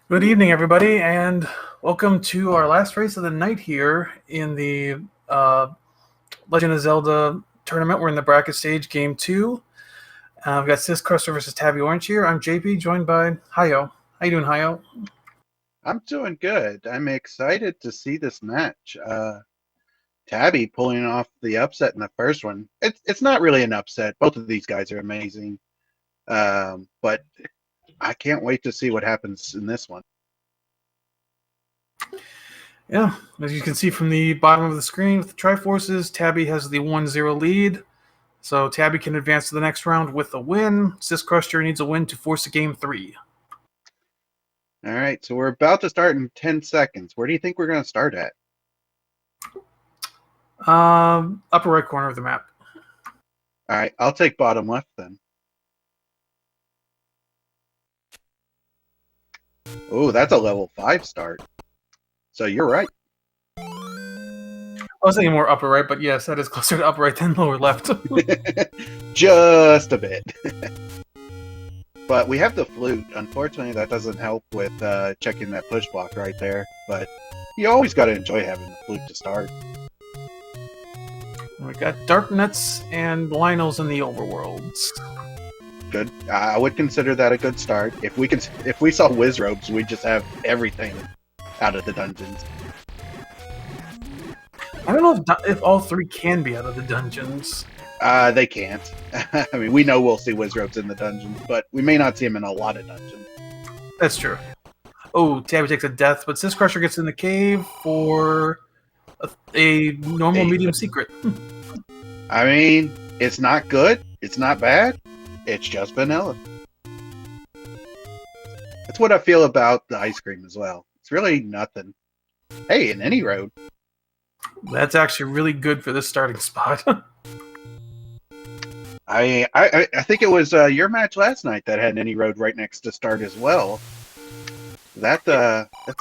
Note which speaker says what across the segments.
Speaker 1: Good evening, everybody, and welcome to our last race of the night here in the Legend of Zelda tournament. We're in the bracket stage, game 2. We've got syscrusher versus Tabby Orange here. I'm JP, joined by Hayo. How you doing, Hayo?
Speaker 2: I'm doing good. I'm excited to see this match. Tabby pulling off the upset in the first one. It's not really an upset. Both of these guys are amazing. But I can't wait to see what happens in this one.
Speaker 1: Yeah, as you can see from the bottom of the screen with the Triforces, Tabby has the 1-0 lead. So Tabby can advance to the next round with a win. Syscrusher needs a win to force a game 3.
Speaker 2: All right, so we're about to start in 10 seconds. Where do you think we're going to start at?
Speaker 1: Upper right corner of the map.
Speaker 2: All right, I'll take bottom left then. Oh, that's a level 5 start. So you're right.
Speaker 1: I was thinking more upper right, but yes, that is closer to upper right than lower left.
Speaker 2: Just a bit. But we have the flute. Unfortunately, that doesn't help with checking that push block right there. But you always got to enjoy having the flute to start.
Speaker 1: We got Dark Nuts and Lionels in the Overworlds.
Speaker 2: Good. I would consider that a good start. If we saw Whiz Robes, we'd just have everything out of the dungeons.
Speaker 1: I don't know if all three can be out of the dungeons.
Speaker 2: They can't. I mean, we know we'll see Whiz Robes in the dungeon, but we may not see them in a lot of dungeons.
Speaker 1: That's true. Oh, Tabby takes a death, but Syscrusher gets in the cave for a normal medium secret.
Speaker 2: I mean, it's not good. It's not bad. It's just vanilla. That's what I feel about the ice cream as well. It's really nothing. Hey, in any road.
Speaker 1: That's actually really good for this starting spot.
Speaker 2: I think it was your match last night that had any road right next to start as well. That's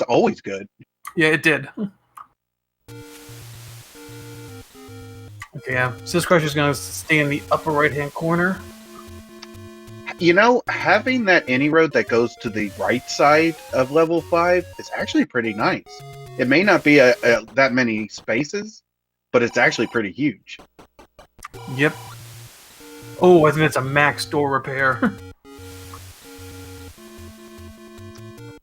Speaker 2: always good.
Speaker 1: Yeah, it did. Okay, yeah. Syscrusher's going to stay in the upper right-hand corner.
Speaker 2: You know, having that any road that goes to the right side of level 5 is actually pretty nice. It may not be that many spaces, but it's actually pretty huge.
Speaker 1: Yep. Oh, I think that's a max door repair.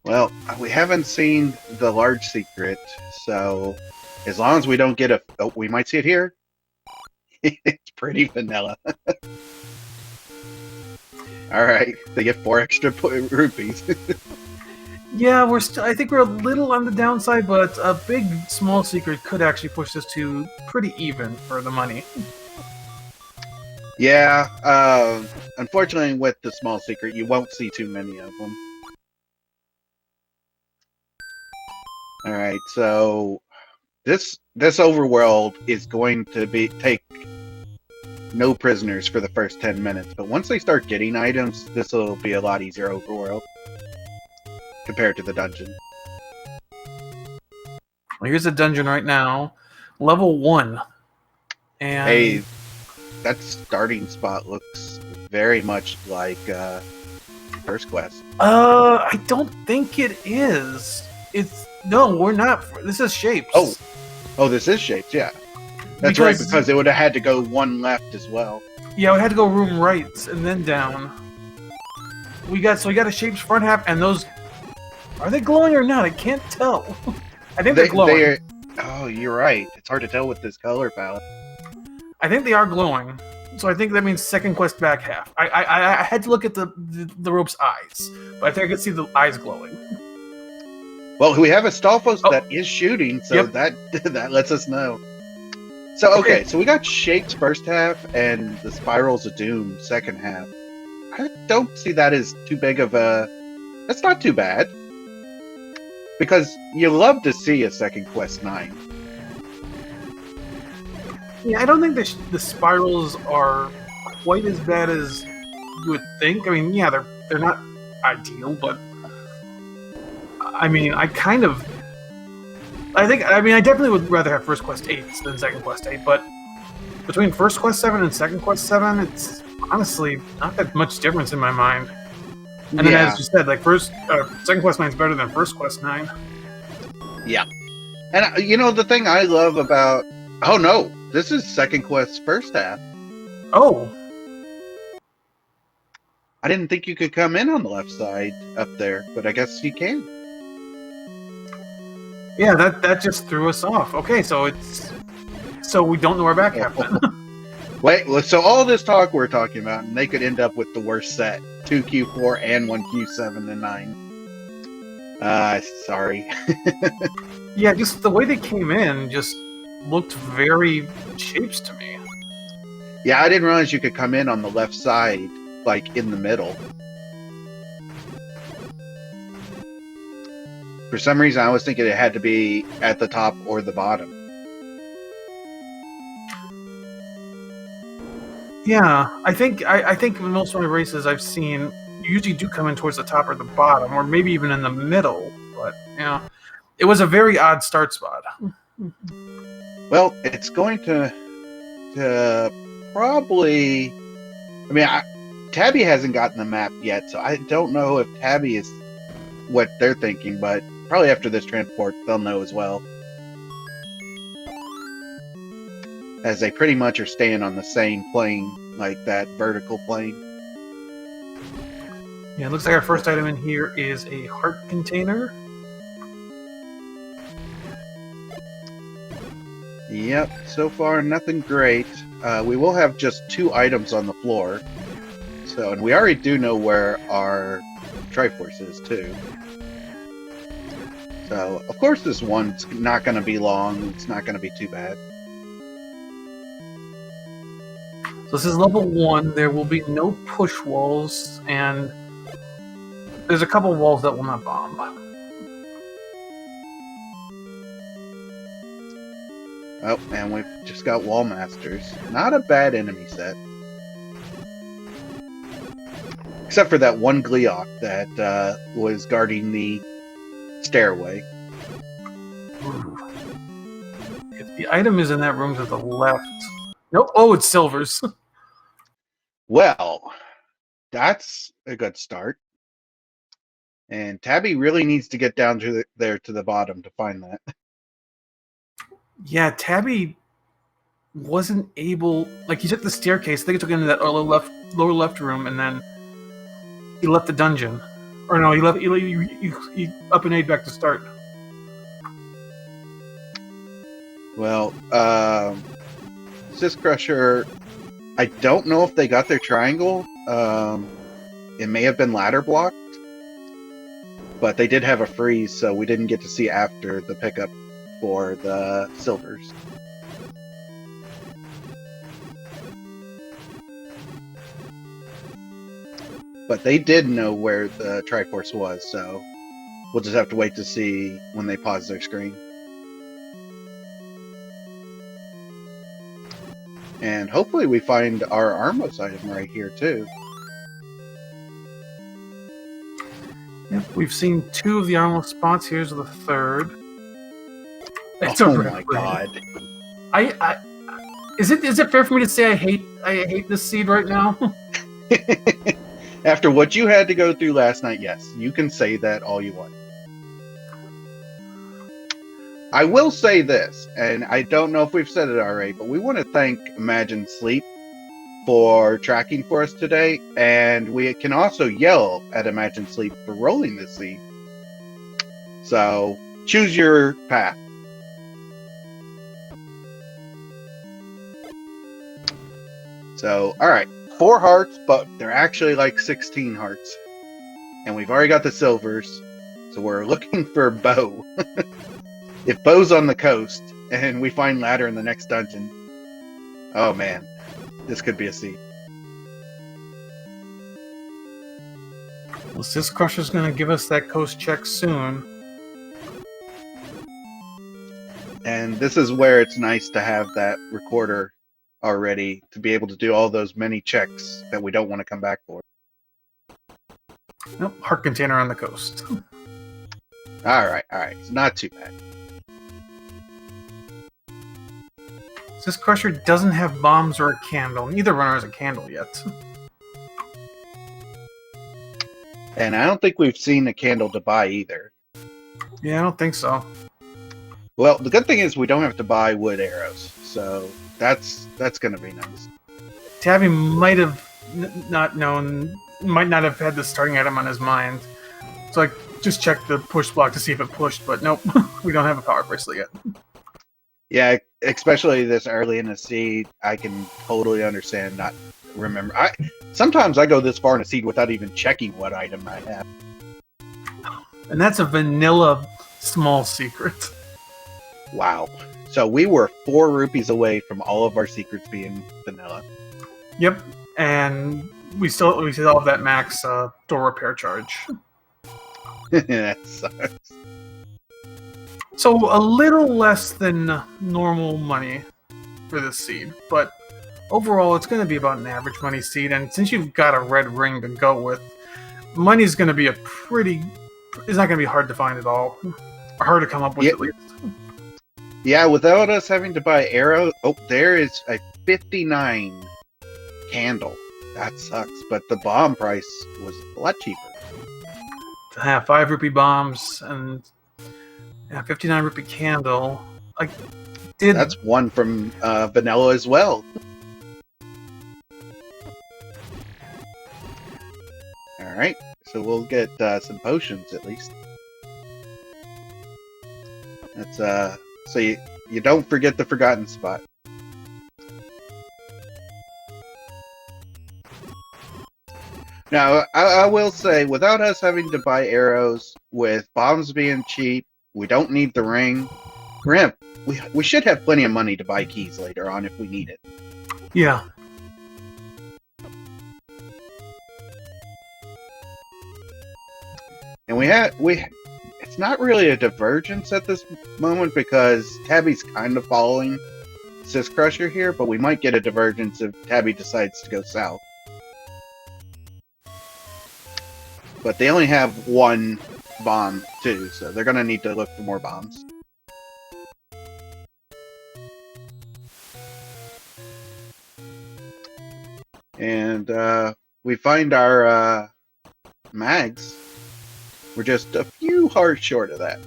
Speaker 2: Well, we haven't seen the large secret, so as long as we don't get we might see it here. It's pretty vanilla. All right, they get 4 extra rupees.
Speaker 1: Yeah, I think we're a little on the downside, but a big small secret could actually push this to pretty even for the money.
Speaker 2: Yeah, unfortunately with the small secret, you won't see too many of them. All right, so this overworld is going to take no prisoners for the first 10 minutes, but once they start getting items, this will be a lot easier overworld compared to the dungeon.
Speaker 1: Well, here's a dungeon right now, level 1, and
Speaker 2: hey, that starting spot looks very much like first quest.
Speaker 1: I don't think it is. No, we're not. This is Shapes.
Speaker 2: Oh, this is Shapes. Yeah, that's right, because it would have had to go one left as well.
Speaker 1: Yeah, we had to go room right and then down. We got a Shapes front half, and those are they glowing or not? I can't tell. I think they're glowing.
Speaker 2: Oh, you're right. It's hard to tell with this color palette.
Speaker 1: I think they are glowing, so I think that means second quest back half. I had to look at the rope's eyes, but I think I could see the eyes glowing.
Speaker 2: Well, we have a Stalfos that is shooting, so
Speaker 1: yep.
Speaker 2: that lets us know. So okay, so we got Shapes first half and the Spirals of Doom second half. I don't see that as too big of a. That's not too bad, because you love to see a second quest 9.
Speaker 1: Yeah, I don't think the spirals are quite as bad as you would think. I mean, yeah, they're not ideal, but I mean, I definitely would rather have First Quest 8 than Second Quest 8, but between First Quest 7 and Second Quest 7, it's honestly not that much difference in my mind. And then,
Speaker 2: Yeah,
Speaker 1: as you said, like second quest 9 is better than first quest 9.
Speaker 2: yeah. And the thing I love about oh no, this is second quest's first half.
Speaker 1: Oh,
Speaker 2: I didn't think you could come in on the left side up there, but I guess you can.
Speaker 1: yeah, that just threw us off. Okay, so we don't know where back happened.
Speaker 2: Wait, so all this talk we're talking about, and they could end up with the worst set: 2Q4 and 1Q7 and 9. Sorry.
Speaker 1: Yeah, just the way they came in just looked very shapes to me.
Speaker 2: Yeah, I didn't realize you could come in on the left side, like in the middle. For some reason, I was thinking it had to be at the top or the bottom.
Speaker 1: Yeah, I think in most of my races I've seen, you usually do come in towards the top or the bottom, or maybe even in the middle. But yeah, it was a very odd start spot.
Speaker 2: Well, it's going to probably. I mean, Tabby hasn't gotten the map yet, so I don't know if Tabby is what they're thinking, but probably after this transport, they'll know as well. As they pretty much are staying on the same plane, like that vertical plane.
Speaker 1: Yeah, it looks like our first item in here is a heart container.
Speaker 2: Yep, so far nothing great. We will have just 2 items on the floor. So, and we already do know where our Triforce is too. So, of course this one's not going to be long. It's not going to be too bad.
Speaker 1: So this is level 1. There will be no push walls, and there's a couple walls that will not bomb.
Speaker 2: Oh, and we've just got Wall Masters. Not a bad enemy set. Except for that one Gleeok that was guarding the stairway.
Speaker 1: Ooh. If the item is in that room to the left... Nope. Oh, it's silvers.
Speaker 2: Well, that's a good start. And Tabby really needs to get down to there to the bottom to find that.
Speaker 1: Yeah, Tabby wasn't able... Like, he took the staircase. I think he took it into that lower left room, and then he left the dungeon. Or no, he up and A back to start.
Speaker 2: Well, Syscrusher, I don't know if they got their triangle. It may have been ladder blocked, but they did have a freeze, so we didn't get to see after the pickup for the silvers. But they did know where the Triforce was, so we'll just have to wait to see when they pause their screen. And hopefully we find our Armos item right here, too.
Speaker 1: Yep, we've seen 2 of the Armos spots. Here's the 3rd. It's
Speaker 2: oh my god.
Speaker 1: Is it fair for me to say I hate this seed right now?
Speaker 2: After what you had to go through last night, yes, you can say that all you want. I will say this, and I don't know if we've said it already, but we want to thank Imagine Sleep for tracking for us today, and we can also yell at Imagine Sleep for rolling this seed. So, choose your path. So, alright, 4 hearts, but they're actually like 16 hearts. And we've already got the silvers, so we're looking for Bo. If Bo's on the coast, and we find ladder in the next dungeon, oh man, this could be a seed.
Speaker 1: Well, Syscrusher's going to give us that coast check soon.
Speaker 2: And this is where it's nice to have that recorder already to be able to do all those many checks that we don't want to come back for.
Speaker 1: Nope, heart container on the coast.
Speaker 2: Alright, it's not too bad.
Speaker 1: Syscrusher doesn't have bombs or a candle. Neither runner has a candle yet.
Speaker 2: And I don't think we've seen a candle to buy either.
Speaker 1: Yeah, I don't think so.
Speaker 2: Well, the good thing is we don't have to buy wood arrows, so that's going to be nice.
Speaker 1: Tabby might have not known, might not have had the starting item on his mind. So I just checked the push block to see if it pushed, but nope, we don't have a power bracelet yet.
Speaker 2: Yeah, especially this early in the seed, I can totally understand not remember. Sometimes I go this far in a seed without even checking what item I have.
Speaker 1: And that's a vanilla small secret.
Speaker 2: Wow. So we were 4 rupees away from all of our secrets being vanilla.
Speaker 1: Yep, and we still have that max door repair charge.
Speaker 2: That sucks.
Speaker 1: So a little less than normal money for this seed, but overall it's going to be about an average money seed, and since you've got a red ring to go with, money's going to be it's not going to be hard to find at all. Or hard to come up with, at least.
Speaker 2: Yeah, without us having to buy arrows. Oh, there is a 59 candle. That sucks, but the bomb price was a lot cheaper.
Speaker 1: 5 rupee bombs and 59 rupee candle.
Speaker 2: That's one from vanilla as well. All right, so we'll get some potions at least. That's so you don't forget the forgotten spot. Now, I will say, without us having to buy arrows, with bombs being cheap, we don't need the ring. We should have plenty of money to buy keys later on if we need it.
Speaker 1: Yeah.
Speaker 2: And it's not really a divergence at this moment because Tabby's kind of following Syscrusher here, but we might get a divergence if Tabby decides to go south. But they only have 1 bomb too, so they're going to need to look for more bombs. And we find our mags. We're just a few hearts short of that.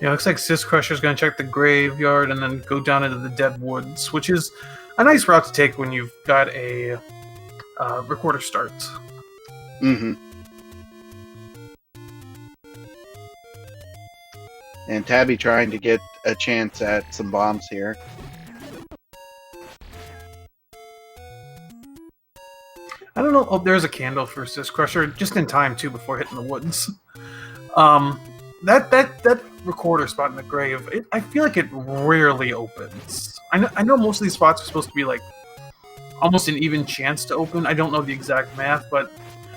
Speaker 1: Yeah, looks like Syscrusher's going to check the graveyard and then go down into the dead woods, which is a nice route to take when you've got a recorder start.
Speaker 2: Mm-hmm. And Tabby trying to get a chance at some bombs here.
Speaker 1: I don't know. Oh, there's a candle for Syscrusher, just in time too before hitting the woods. That recorder spot in the grave, I feel like it rarely opens. I know most of these spots are supposed to be like almost an even chance to open. I don't know the exact math, but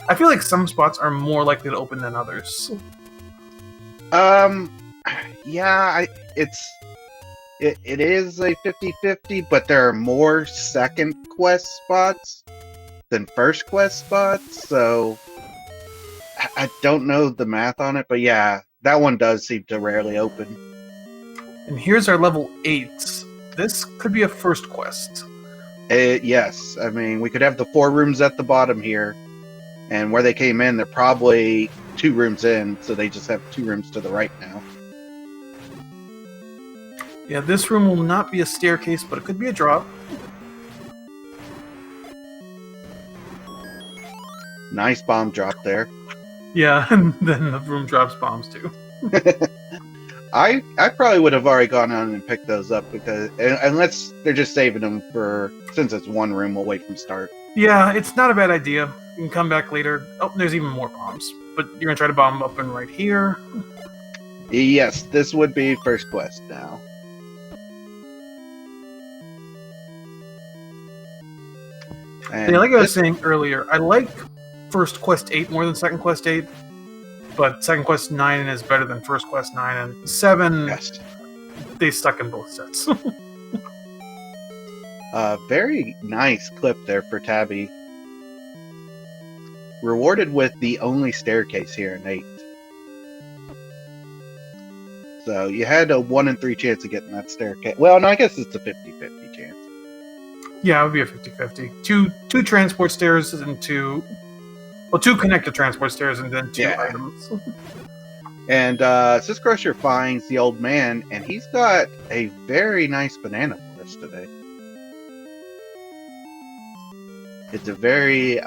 Speaker 1: I feel like some spots are more likely to open than others.
Speaker 2: Yeah, it is a 50-50, but there are more second quest spots than first quest spots, so I don't know the math on it, but yeah, that one does seem to rarely open.
Speaker 1: And here's our level 8. This could be a first quest.
Speaker 2: Yes, I mean, we could have the 4 rooms at the bottom here, and where they came in, they're probably 2 rooms in, so they just have 2 rooms to the right now.
Speaker 1: Yeah, this room will not be a staircase, but it could be a drop.
Speaker 2: Nice bomb drop there.
Speaker 1: Yeah, and then the room drops bombs too.
Speaker 2: I probably would have already gone on and picked those up because unless they're just saving them for since it's 1 room away from start.
Speaker 1: Yeah, it's not a bad idea. You can come back later. Oh, there's even more bombs, but you're gonna try to bomb up and right here.
Speaker 2: Yes, this would be first quest now.
Speaker 1: And like I was saying earlier, I like first quest 8 more than second quest 8, but second quest 9 is better than first quest 9, and 7,
Speaker 2: yes.
Speaker 1: They stuck in both sets.
Speaker 2: Very nice clip there for Tabby. Rewarded with the only staircase here in 8. So you had a 1 in 3 chance of getting that staircase. Well, no, I guess it's a 50-50 chance.
Speaker 1: Yeah, it would be a 50-50. Two transport stairs and two connected transport stairs and then two
Speaker 2: Yeah.
Speaker 1: items.
Speaker 2: And Syscrusher finds the old man, and he's got a very nice banana for us today. It's a very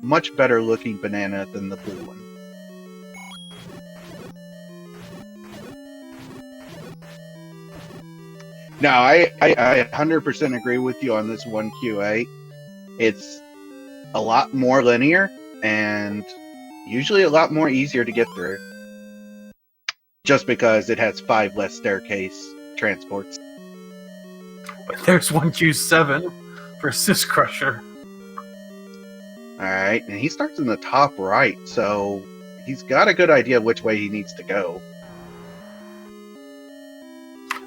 Speaker 2: much better looking banana than the blue one. No, I 100% agree with you on this one, QA. It's a lot more linear and usually a lot more easier to get through. Just because it has 5 less staircase transports.
Speaker 1: But there's 1Q7 for syscrusher.
Speaker 2: Alright, and he starts in the top right, so he's got a good idea of which way he needs to go.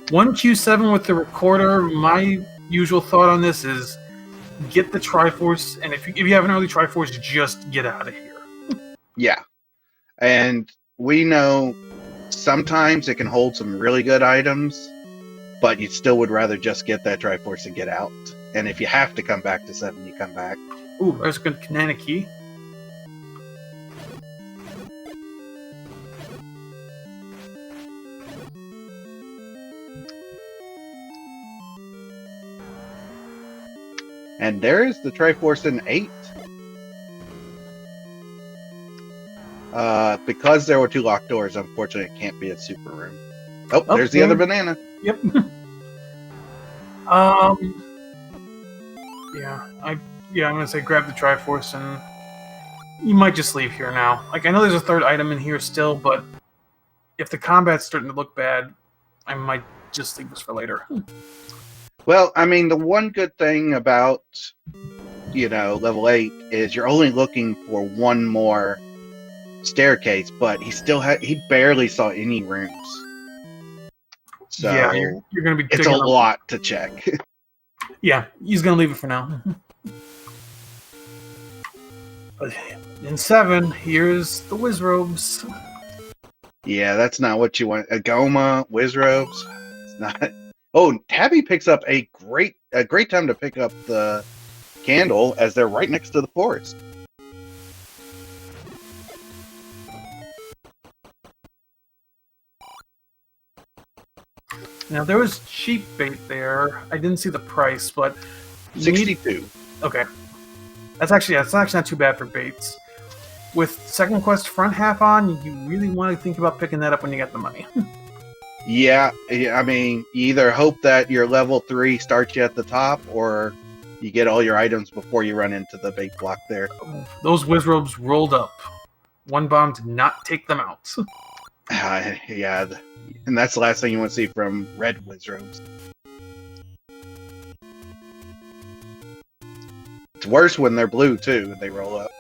Speaker 1: 1Q7 with the recorder, my usual thought on this is get the Triforce, and if you have an early Triforce, just get out of here.
Speaker 2: Yeah. And we know sometimes it can hold some really good items, but you still would rather just get that Triforce and get out. And if you have to come back to 7, you come back.
Speaker 1: Ooh, there's a good banana key.
Speaker 2: And there's the Triforce in 8. Because there were 2 locked doors, unfortunately, it can't be a super room. Oh, there's the other banana.
Speaker 1: Yep. Yeah, I'm gonna say grab the Triforce, and you might just leave here now. Like, I know there's a third item in here still, but if the combat's starting to look bad, I might just leave this for later.
Speaker 2: Well, I mean, the one good thing about, level 8 is you're only looking for one more staircase, but he barely saw any rooms. So
Speaker 1: yeah, you're gonna be.
Speaker 2: It's a lot to check.
Speaker 1: Yeah, he's gonna leave it for now. But in 7, here's the Wizrobes.
Speaker 2: Yeah, that's not what you want. A Goma, Wizrobes. It's not. Oh, Tabby picks up a great time to pick up the candle as they're right next to the forest.
Speaker 1: Now there was cheap bait there. I didn't see the price, but
Speaker 2: 62.
Speaker 1: Okay, that's actually not too bad for baits. With second quest front half on, you really want to think about picking that up when you get the money.
Speaker 2: Yeah, I mean, you either hope that your level 3 starts you at the top, or you get all your items before you run into the bait block there.
Speaker 1: Those Wizrobes rolled up. One bomb did not take them out.
Speaker 2: Yeah, and that's the last thing you want to see from red Wizrobes. It's worse when they're blue, too, and they roll up.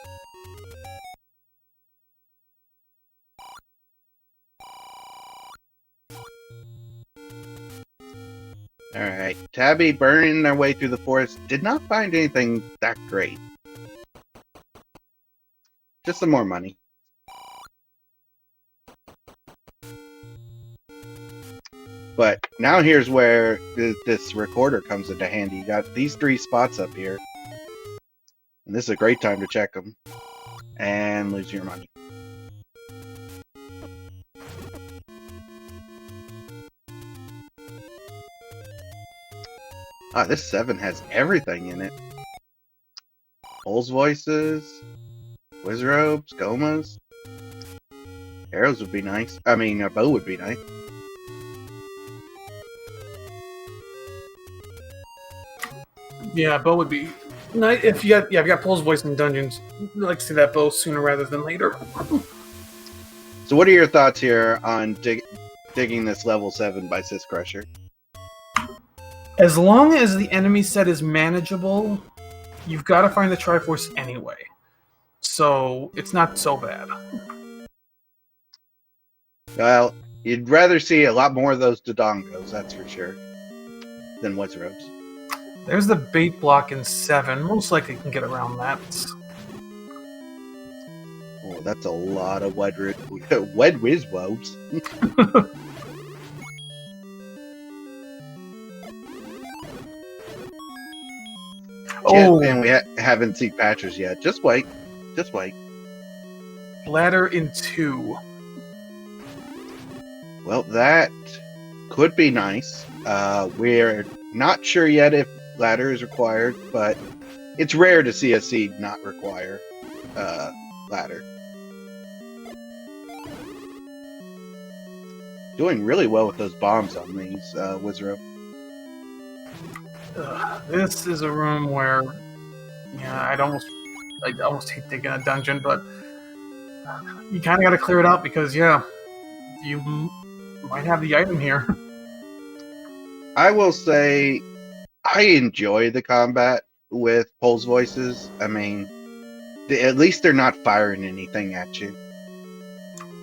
Speaker 2: Alright, Tabby burning their way through the forest did not find anything that great. Just some more money. But now here's where this recorder comes into handy. You got these 3 spots up here. And this is a great time to check them. And lose your money. Ah, this 7 has everything in it. Bull's voices, Wizrobes, Gomas. Arrows would be nice. I mean, a bow would be nice.
Speaker 1: Yeah, bow would be nice if you got Pole's voice in dungeons. I'd like to see that bow sooner rather than later.
Speaker 2: So, what are your thoughts here on digging this level 7 by syscrusher?
Speaker 1: As long as the enemy set is manageable, you've got to find the Triforce anyway. So it's not so bad.
Speaker 2: Well, you'd rather see a lot more of those Dodongos, that's for sure, than Wizrobes.
Speaker 1: There's the bait block in 7. Most likely you can get around that.
Speaker 2: Oh, that's a lot of wed Wizrobes. yet,
Speaker 1: Oh,
Speaker 2: and we haven't seen patches yet. Just wait. Just wait.
Speaker 1: ladder in 2.
Speaker 2: Well, that could be nice. We're not sure yet if ladder is required, but it's rare to see a seed not require ladder. Doing really well with those bombs on these Wizro.
Speaker 1: This is a room where, yeah, I almost hate taking a dungeon, but you kind of got to clear it out because, yeah, you might have the item here.
Speaker 2: I will say I enjoy the combat with Pole's voices. I mean, at least they're not firing anything at you.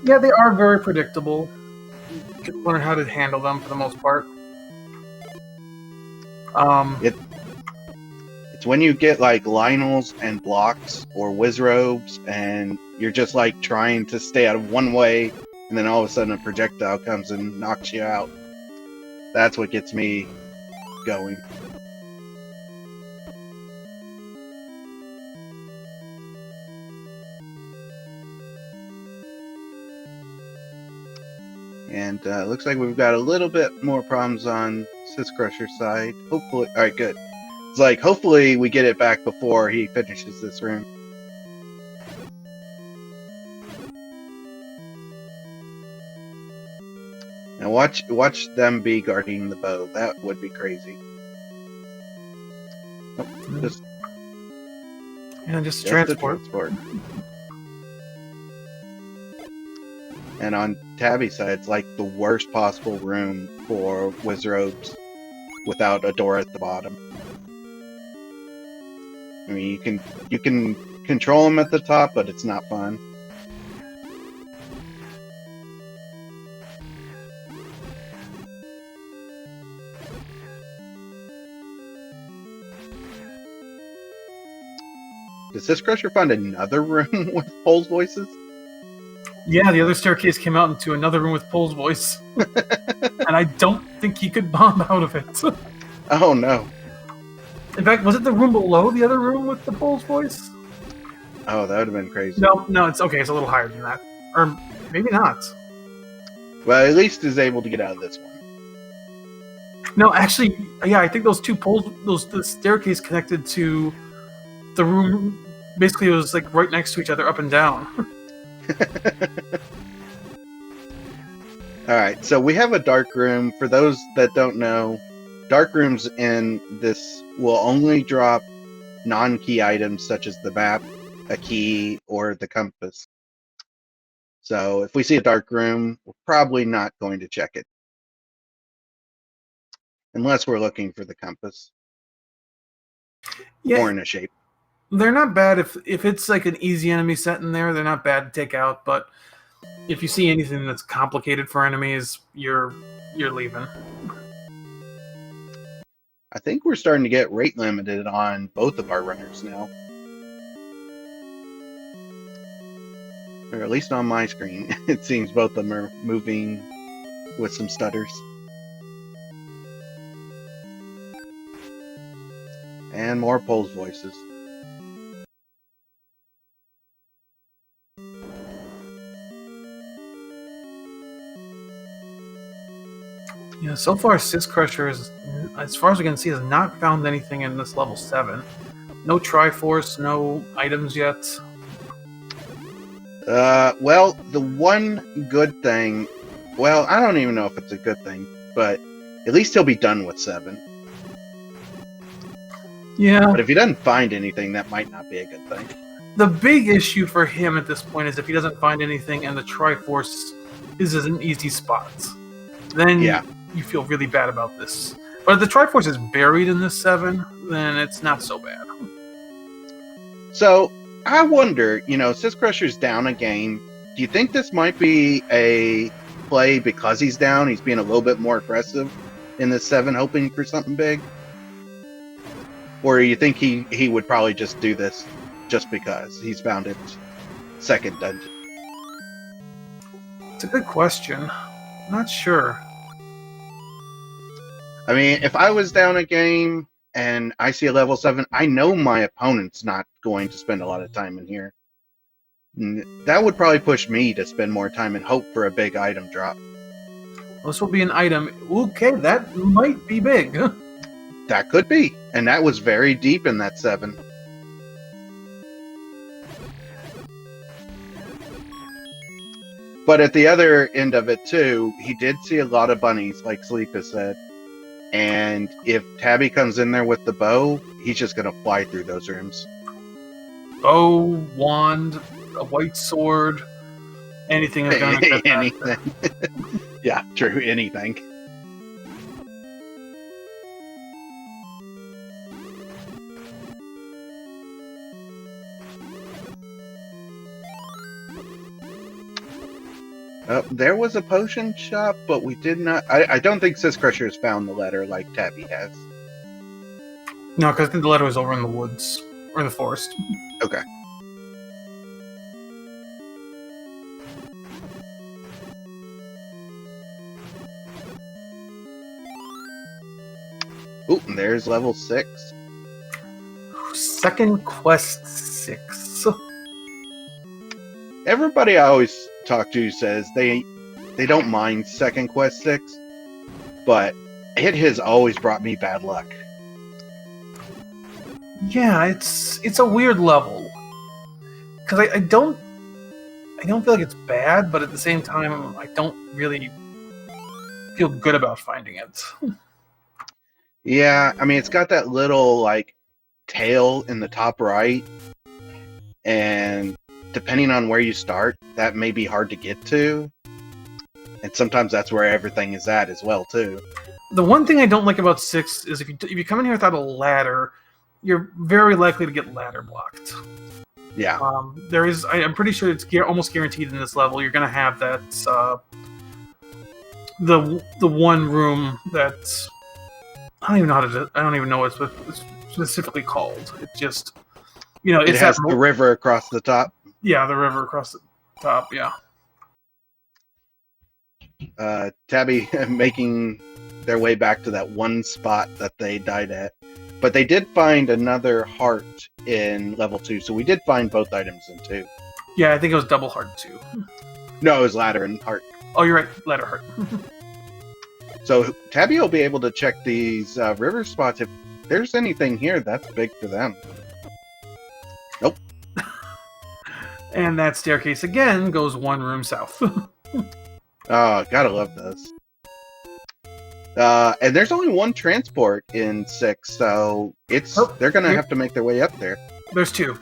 Speaker 1: Yeah, they are very predictable. You can learn how to handle them for the most part.
Speaker 2: It's when you get like Lionels and blocks or Wizrobes, and you're just like trying to stay out of one way, and then all of a sudden a projectile comes and knocks you out. That's what gets me going. And looks like we've got a little bit more problems on syscrusher's side. Hopefully, all right, good. It's like hopefully we get it back before he finishes this room. Now watch them be guarding the bow. That would be crazy. Oh,
Speaker 1: just transport.
Speaker 2: And on Tabby's side, it's like the worst possible room for Wizrobes without a door at the bottom. I mean, you can control them at the top, but it's not fun. Does this crusher find another room with Pole's voices?
Speaker 1: Yeah, the other staircase came out into another room with Pole's voice. And I don't think he could bomb out of it.
Speaker 2: Oh, no.
Speaker 1: In fact, was it the room below the other room with the Pole's voice?
Speaker 2: Oh, that would have been crazy.
Speaker 1: No, it's okay. It's a little higher than that. Or maybe not.
Speaker 2: Well, at least is able to get out of this one.
Speaker 1: No, actually, yeah, I think those two poles, the staircase connected to the room. Basically, it was like right next to each other, up and down.
Speaker 2: Alright, so we have a dark room. For those that don't know, dark rooms in this will only drop non-key items such as the map, a key, or the compass. So if we see a dark room, we're probably not going to check it. Unless we're looking for the compass.
Speaker 1: Yeah,
Speaker 2: or in a shape.
Speaker 1: they're not bad if it's like an easy enemy set in there. They're not bad to take out, but if you see anything that's complicated for enemies, you're leaving.
Speaker 2: I think we're starting to get rate limited on both of our runners now. Or at least on my screen. It seems both of them are moving with some stutters. And more Pole's voices.
Speaker 1: Yeah, so far syscrusher is, as far as we can see, has not found anything in this level 7. No Triforce, no items yet.
Speaker 2: Well, the one good thing, well, I don't even know if it's a good thing, but at least he'll be done with 7.
Speaker 1: Yeah.
Speaker 2: But if he doesn't find anything, that might not be a good thing.
Speaker 1: The big issue for him at this point is if he doesn't find anything and the Triforce is an easy spot. Then you feel really bad about this. But if the Triforce is buried in this 7, then it's not so bad.
Speaker 2: So, I wonder, syscrusher's down a game. Do you think this might be a play because he's down? He's being a little bit more aggressive in this 7, hoping for something big? Or do you think he would probably just do this just because he's found it second dungeon?
Speaker 1: It's a good question. Not sure.
Speaker 2: I mean, if I was down a game, and I see a level 7, I know my opponent's not going to spend a lot of time in here. That would probably push me to spend more time and hope for a big item drop.
Speaker 1: This will be an item. Okay, that might be big.
Speaker 2: That could be, and that was very deep in that 7. But at the other end of it too, he did see a lot of bunnies, like Sleep has said. And if Tabby comes in there with the bow, he's just gonna fly through those rooms.
Speaker 1: Bow, wand, a white sword, anything is gonna get
Speaker 2: anything. Yeah, true, anything. There was a potion shop, but we did not. I don't think Syscrusher has found the letter like Tabby has.
Speaker 1: No, because I think the letter was over in the woods or in the forest.
Speaker 2: Okay. Ooh, and there's level 6.
Speaker 1: Second quest 6.
Speaker 2: Everybody I always talk to says they don't mind second quest 6, but it has always brought me bad luck.
Speaker 1: Yeah, it's a weird level because I don't feel like it's bad, but at the same time I don't really feel good about finding it.
Speaker 2: Yeah, I mean it's got that little like tail in the top right, and depending on where you start, that may be hard to get to. And sometimes that's where everything is at as well, too.
Speaker 1: The one thing I don't like about 6 is if you come in here without a ladder, you're very likely to get ladder blocked.
Speaker 2: Yeah.
Speaker 1: I'm pretty sure it's almost guaranteed in this level you're going to have that the one room that I don't even know what it's specifically called. It just
Speaker 2: it has the river across the top.
Speaker 1: Yeah, the river across the top, yeah.
Speaker 2: Tabby making their way back to that one spot that they died at. But they did find another heart in level 2, so we did find both items in 2.
Speaker 1: Yeah, I think it was double heart too.
Speaker 2: No, it was ladder and heart.
Speaker 1: Oh, you're right, ladder heart.
Speaker 2: So Tabby will be able to check these river spots. If there's anything here, that's big for them. Nope.
Speaker 1: And that staircase again goes one room south.
Speaker 2: Oh, gotta love those. And there's only one transport in 6, so they're gonna have to make their way up there.
Speaker 1: There's 2.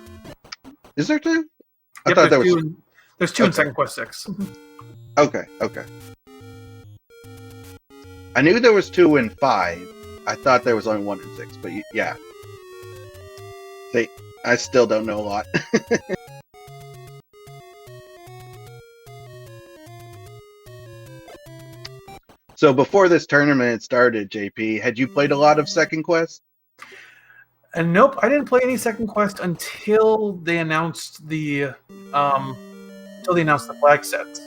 Speaker 2: Is there 2? I
Speaker 1: Yep,
Speaker 2: thought there was.
Speaker 1: There's 2 in Second Quest 6.
Speaker 2: Okay. I knew there was 2 in 5. I thought there was only 1 in 6, but yeah. I still don't know a lot. So before this tournament started, JP, had you played a lot of Second Quest?
Speaker 1: And nope, I didn't play any Second Quest until they announced the flag sets.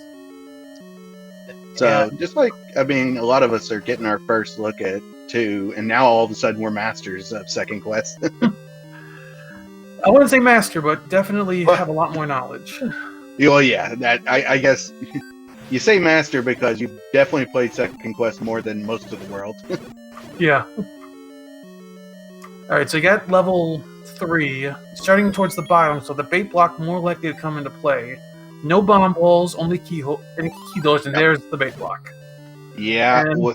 Speaker 2: So just like a lot of us are getting our first look at 2, and now all of a sudden we're masters of Second Quest.
Speaker 1: I wouldn't say master, but definitely have a lot more knowledge.
Speaker 2: Well, yeah, that I guess. You say master because you definitely played Second Quest more than most of the world.
Speaker 1: Yeah. Alright, so you got level 3, starting towards the bottom, so the bait block more likely to come into play. No bomb balls, only key doors, and there's the bait block.
Speaker 2: Yeah, well,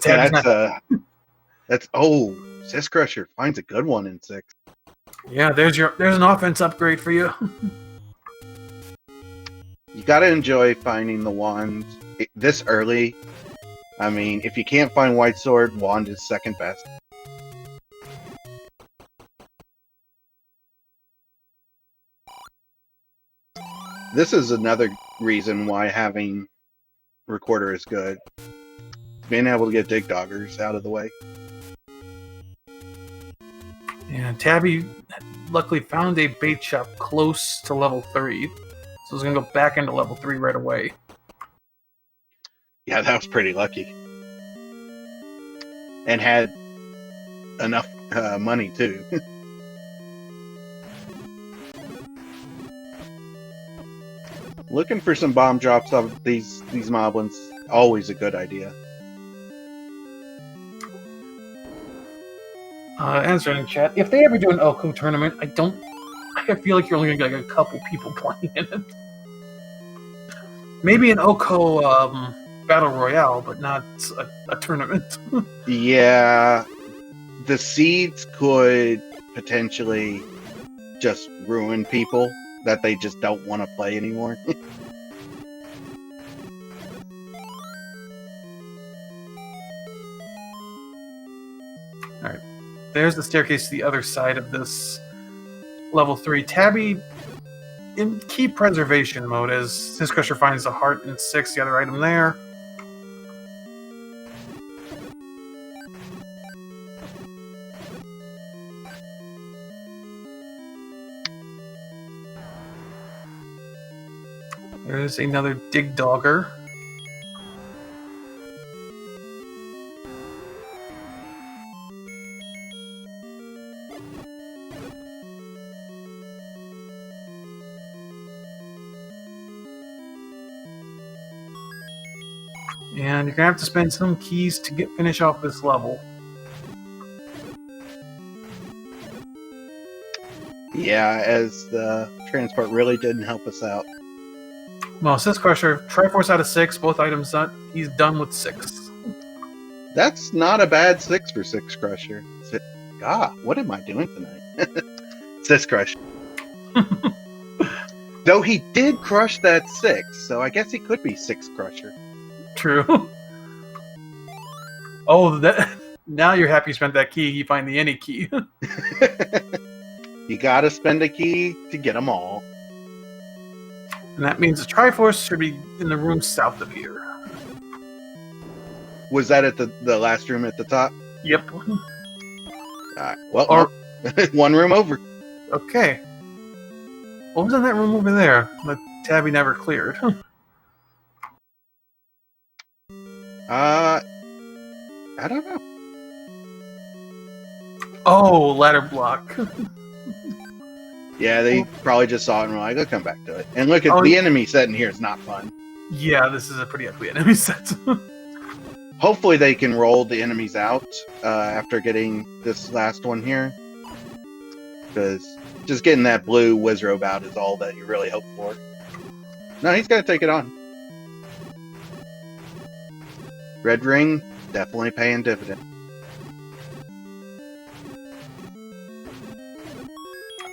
Speaker 2: that's Syscrusher finds a good one in 6.
Speaker 1: Yeah, there's an offense upgrade for you.
Speaker 2: You gotta enjoy finding the wands this early. I mean, if you can't find White Sword, wand is second best. This is another reason why having Recorder is good. Being able to get Dig Doggers out of the way.
Speaker 1: Yeah, Tabby luckily found a bait shop close to level 3. So he's going to go back into level 3 right away.
Speaker 2: Yeah, that was pretty lucky. And had enough money too. Looking for some bomb drops of these moblins, always a good idea.
Speaker 1: Answering in chat, if they ever do an Oko tournament, I feel like you're only gonna get like a couple people playing in it. Maybe an Oko battle royale, but not a tournament.
Speaker 2: Yeah, the seeds could potentially just ruin people that they just don't want to play anymore.
Speaker 1: Alright. There's the staircase to the other side of this level 3. Tabby, in key preservation mode, as syscrusher finds the heart and 6, the other item there. There's another dig dogger. And you're gonna have to spend some keys to finish off this level.
Speaker 2: Yeah, as the transport really didn't help us out.
Speaker 1: Well, syscrusher, Triforce out of 6, both items done. He's done with 6.
Speaker 2: That's not a bad 6 for syscrusher. God, what am I doing tonight? Syscrusher. Though he did crush that 6, so I guess he could be 6 crusher.
Speaker 1: True. Oh, now you're happy you spent that key. You find the any key.
Speaker 2: You gotta spend a key to get them all.
Speaker 1: And that means the Triforce should be in the room south of here.
Speaker 2: Was that at the last room at the top?
Speaker 1: Yep.
Speaker 2: Alright, well, one room over.
Speaker 1: Okay. What was in that room over there that Tabby never cleared?
Speaker 2: I don't know.
Speaker 1: Oh, ladder block.
Speaker 2: Yeah, they probably just saw it and were like, I'll come back to it. And look at the enemy set in here is not fun.
Speaker 1: Yeah, this is a pretty ugly enemy set.
Speaker 2: Hopefully they can roll the enemies out after getting this last one here. Because just getting that blue Wizrobe out is all that you really hope for. No, he's got to take it on. Red ring, definitely paying dividend.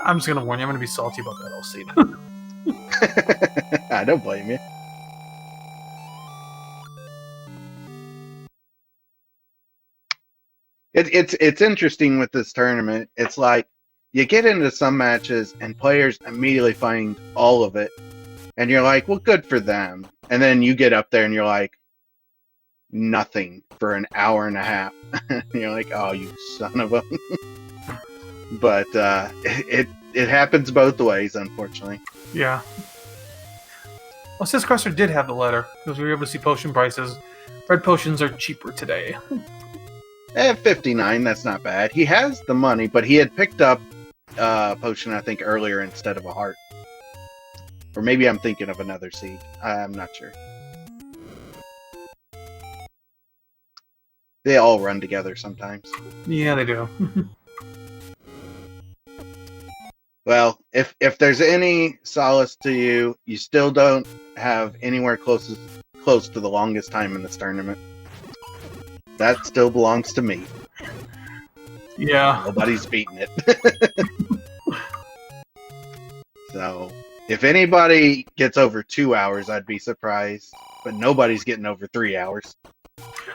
Speaker 1: I'm just going to warn you, I'm going to be salty about that all scene.
Speaker 2: I don't blame you. It's interesting with this tournament. It's like you get into some matches and players immediately find all of it, and you're like, well, good for them. And then you get up there and you're like, nothing for an hour and a half. And you're like, oh, you son of a. But it happens both ways, unfortunately.
Speaker 1: Yeah. Well, syscrusher did have the letter, because we were able to see potion prices. Red potions are cheaper today.
Speaker 2: At 59, that's not bad. He has the money, but he had picked up potion, I think, earlier instead of a heart. Or maybe I'm thinking of another seed. I'm not sure. They all run together sometimes.
Speaker 1: Yeah, they do.
Speaker 2: Well, if there's any solace to you, you still don't have anywhere close to the longest time in this tournament. That still belongs to me.
Speaker 1: Yeah.
Speaker 2: Nobody's beating it. So, if anybody gets over 2 hours, I'd be surprised. But nobody's getting over 3 hours.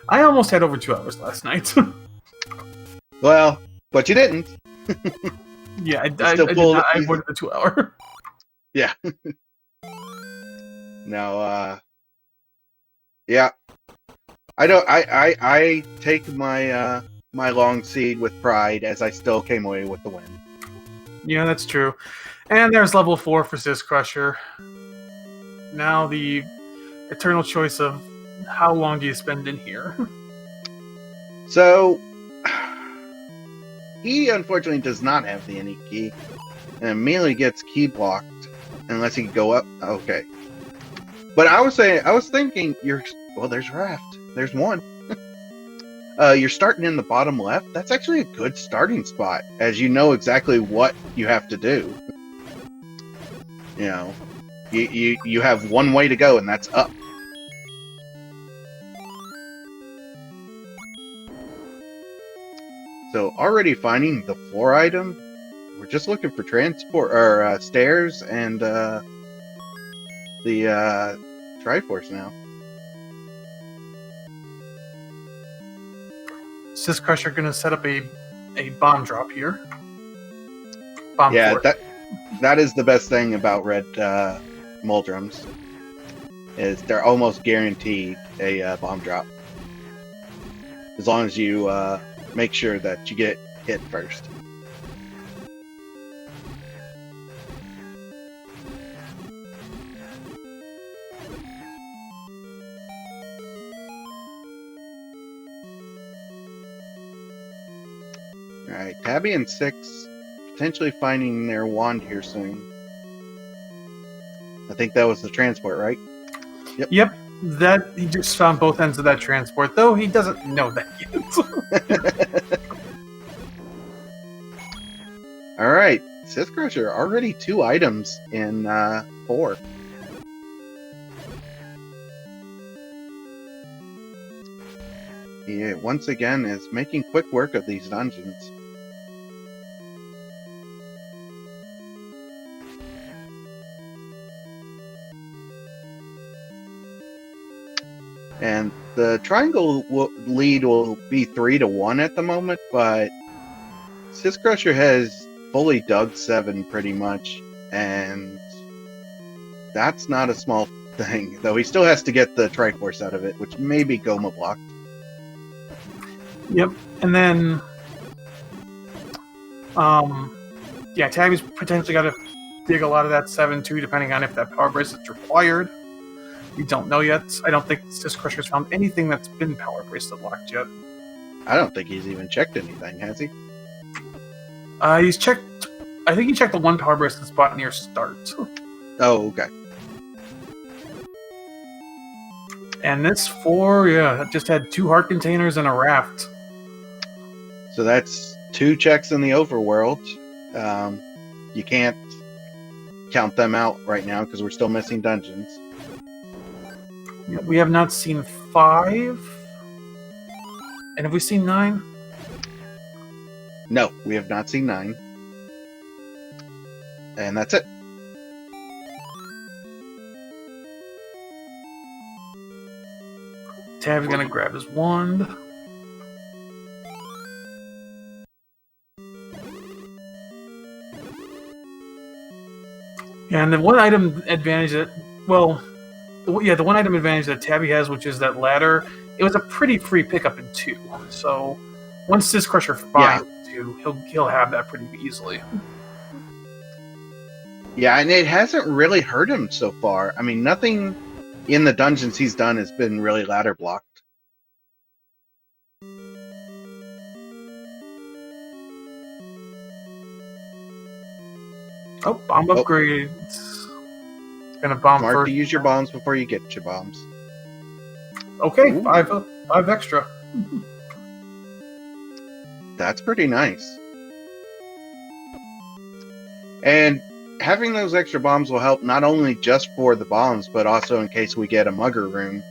Speaker 1: I almost had over 2 hours last night.
Speaker 2: Well, but you didn't.
Speaker 1: Yeah, I avoided the 2 hour.
Speaker 2: Yeah. No, yeah. I take my my long seed with pride, as I still came away with the win.
Speaker 1: Yeah, that's true. And there's level 4 for syscrusher. Now the eternal choice of how long do you spend in here?
Speaker 2: So He unfortunately does not have the any key, and immediately gets key blocked unless he can go up. Okay, but I was thinking, there's Raft. There's one. You're starting in the bottom left. That's actually a good starting spot, as you know exactly what you have to do. You know, you have one way to go, and that's up. So already finding the floor item, we're just looking for transport or stairs and the Triforce now.
Speaker 1: Syscrusher gonna set up a bomb drop here. Bomb
Speaker 2: Yeah,
Speaker 1: fort.
Speaker 2: that is the best thing about red Muldrums, is they're almost guaranteed a bomb drop, as long as you make sure that you get hit first. Alright, Tabby and 6 potentially finding their wand here soon. I think that was the transport, right?
Speaker 1: Yep, that he just found both ends of that transport, though he doesn't know that yet.
Speaker 2: Alright, syscrusher, already 2 items in 4. He once again is making quick work of these dungeons. And the triangle lead will be 3-1 at the moment, but syscrusher has fully dug 7 pretty much, and that's not a small thing. Though he still has to get the Triforce out of it, which may be Goma blocked.
Speaker 1: Yep, and then, yeah, Tabby's potentially got to dig a lot of that 7 too, depending on if that power bracelet's required. We don't know yet. I don't think Syscrusher's found anything that's been power bracelet locked yet.
Speaker 2: I don't think he's even checked anything, has he?
Speaker 1: He's checked. I think he checked the one power bracelet spot near start.
Speaker 2: Oh, okay.
Speaker 1: And this 4, yeah, just had 2 heart containers and a raft.
Speaker 2: So that's 2 checks in the overworld. You can't count them out right now because we're still missing dungeons.
Speaker 1: Yeah, we have not seen 5. And have we seen 9?
Speaker 2: No, we have not seen 9. And that's it.
Speaker 1: Tab's gonna grab his wand. And the one item advantage that, well, the one item advantage that Tabby has, which is that ladder, it was a pretty free pickup in 2. So once Syscrusher finds 2, he'll have that pretty easily.
Speaker 2: Yeah, and it hasn't really hurt him so far. I mean, nothing in the dungeons he's done has been really ladder blocked.
Speaker 1: Oh, bomb upgrade. Gonna bomb
Speaker 2: Smart
Speaker 1: first.
Speaker 2: to use your bombs before you get your bombs.
Speaker 1: Okay, 5 extra.
Speaker 2: That's pretty nice. And having those extra bombs will help not only just for the bombs, but also in case we get a mugger room.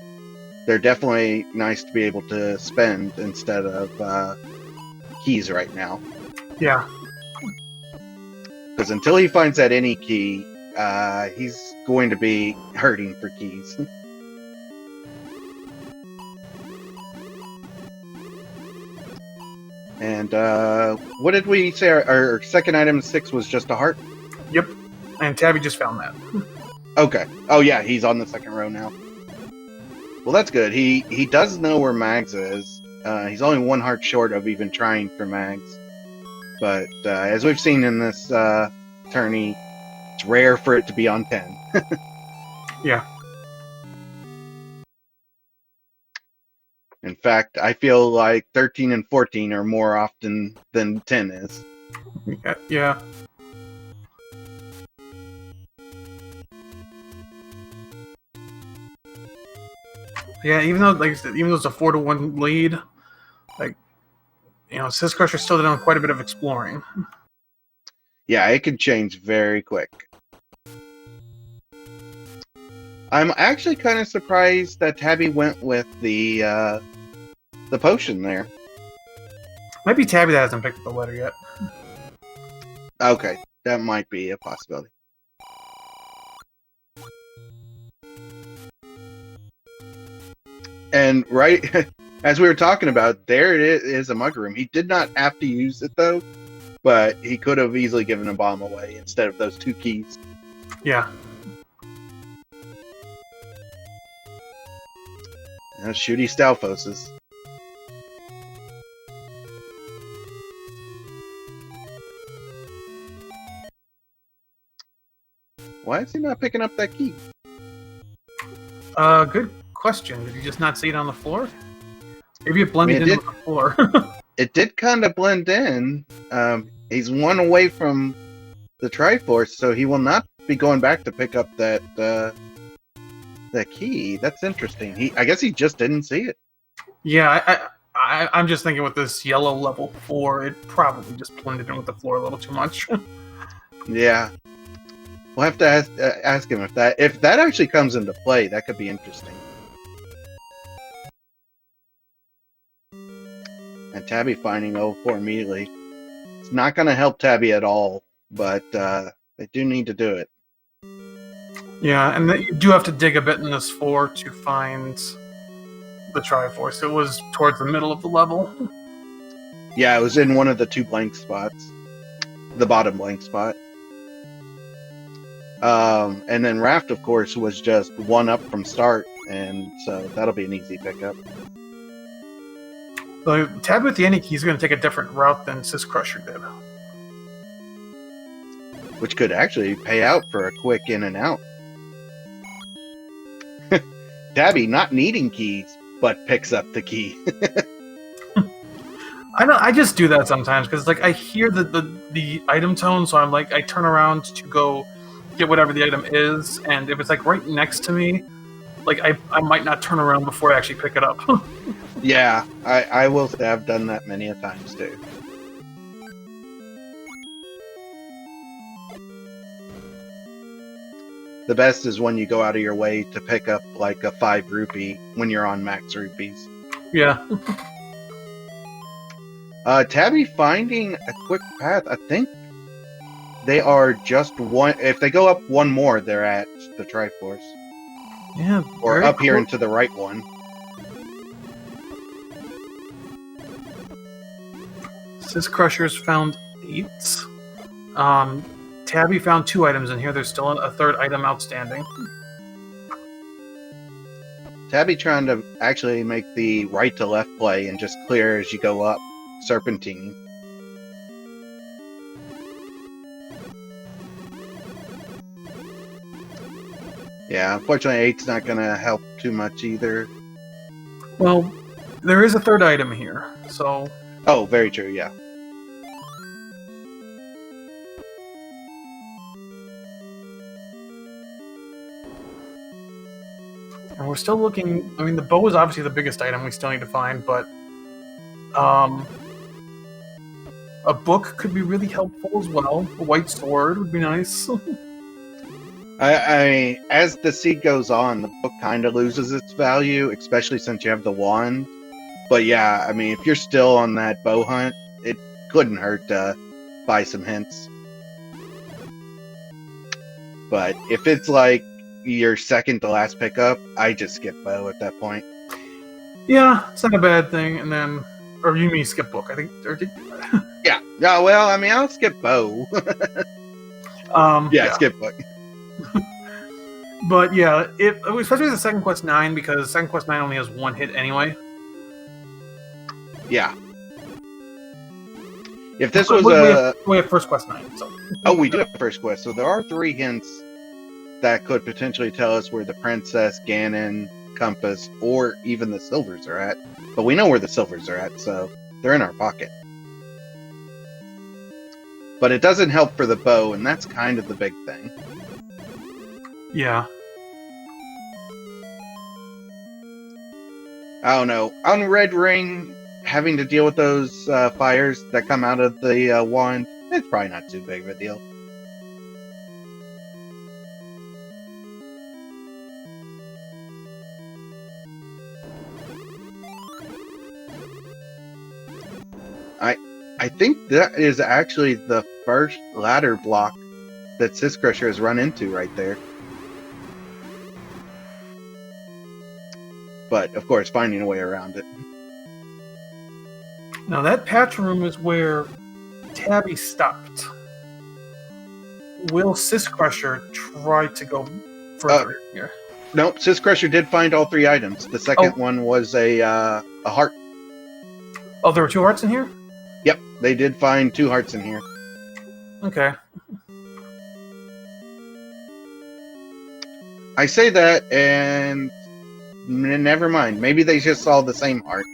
Speaker 2: They're definitely nice to be able to spend instead of keys right now.
Speaker 1: Yeah.
Speaker 2: Because until he finds that any key, he's going to be hurting for keys. And what did we say? Our second item 6 was just a heart?
Speaker 1: Yep. And Tabby just found that.
Speaker 2: Okay. Oh yeah, he's on the second row now. Well, that's good. He does know where Mags is. He's only 1 heart short of even trying for Mags. But as we've seen in this tourney, it's rare for it to be on 10.
Speaker 1: Yeah.
Speaker 2: In fact, I feel like 13 and 14 are more often than 10 is.
Speaker 1: Yeah. Yeah, even though, like I said, even though it's a 4-1 lead, like, syscrusher still done quite a bit of exploring.
Speaker 2: Yeah, it can change very quick. I'm actually kind of surprised that Tabby went with the potion there.
Speaker 1: Might be Tabby that hasn't picked up the letter yet.
Speaker 2: Okay, that might be a possibility. And right as we were talking about, there it is, a mug room. He did not have to use it though, but he could have easily given a bomb away instead of those 2 keys.
Speaker 1: Yeah.
Speaker 2: Shooty Stalfoses. Why is he not picking up that key?
Speaker 1: Good question. Did you just not see it on the floor? Maybe it blended in with the floor.
Speaker 2: It did kind of blend in. He's 1 away from the Triforce, so he will not be going back to pick up that key. That's interesting. I guess he just didn't see it.
Speaker 1: Yeah, I'm just thinking with this yellow level 4, it probably just blended in with the floor a little too much.
Speaker 2: Yeah. We'll have to ask him if that actually comes into play. That could be interesting. And Tabby finding 04 immediately. It's not going to help Tabby at all, but they do need to do it.
Speaker 1: Yeah, and you do have to dig a bit in this 4 to find the Triforce. It was towards the middle of the level.
Speaker 2: Yeah, it was in one of the 2 blank spots. The bottom blank spot. And then Raft, of course, was just 1 up from start, and so that'll be an easy pickup.
Speaker 1: So Tabby with the any key is going to take a different route than syscrusher did.
Speaker 2: Which could actually pay out for a quick in and out. Tabby not needing keys, but picks up the key.
Speaker 1: I just do that sometimes because like I hear the item tone, so I'm like I turn around to go get whatever the item is, and if it's like right next to me, like I might not turn around before I actually pick it up.
Speaker 2: Yeah, I will say I've done that many a times too. The best is when you go out of your way to pick up like a 5 rupee when you're on max rupees.
Speaker 1: Yeah.
Speaker 2: Tabby finding a quick path. I think they are just 1. If they go up 1 more, they're at the Triforce.
Speaker 1: Yeah.
Speaker 2: Or up here into the right one.
Speaker 1: Syscrusher's found 8. Tabby found 2 items in here. There's still a 3rd item outstanding.
Speaker 2: Tabby trying to actually make the right to left play and just clear as you go up. Serpentine. Yeah, unfortunately 8's not going to help too much either.
Speaker 1: Well, there is a 3rd item here, so...
Speaker 2: Oh, very true, yeah.
Speaker 1: And we're still looking... I mean, the bow is obviously the biggest item we still need to find, but... a book could be really helpful as well. A white sword would be nice.
Speaker 2: I as the seed goes on, the book kind of loses its value, especially since you have the wand. But yeah, I mean, if you're still on that bow hunt, it couldn't hurt to buy some hints. But if it's like your second to last pickup, I just skip bow at that point.
Speaker 1: Yeah, it's not a bad thing. And then, or you mean skip book? I think.
Speaker 2: Yeah. No. Well, I mean, I'll skip bow. Yeah, skip book.
Speaker 1: But yeah, especially the second quest 9, because second quest 9 only has 1 hit anyway.
Speaker 2: Yeah. If this was
Speaker 1: we have first quest 9. So.
Speaker 2: Oh, we do have first quest. So there are 3 hints that could potentially tell us where the princess, Ganon, compass or even the silvers are at. But we know where the silvers are at, so they're in our pocket. But it doesn't help for the bow, and that's kind of the big thing.
Speaker 1: Yeah.
Speaker 2: I don't know. On Red Ring, having to deal with those fires that come out of the wand, it's probably not too big of a deal. I think that is actually the first ladder block that Syscrusher has run into right there. But, of course, finding a way around it.
Speaker 1: Now that patch room is where Tabby stopped. Will Syscrusher try to go further here?
Speaker 2: Nope, Syscrusher did find all 3 items. The second one was a heart.
Speaker 1: Oh, there were 2 hearts in here?
Speaker 2: Yep, they did find 2 hearts in here.
Speaker 1: Okay.
Speaker 2: I say that, and never mind. Maybe they just saw the same heart.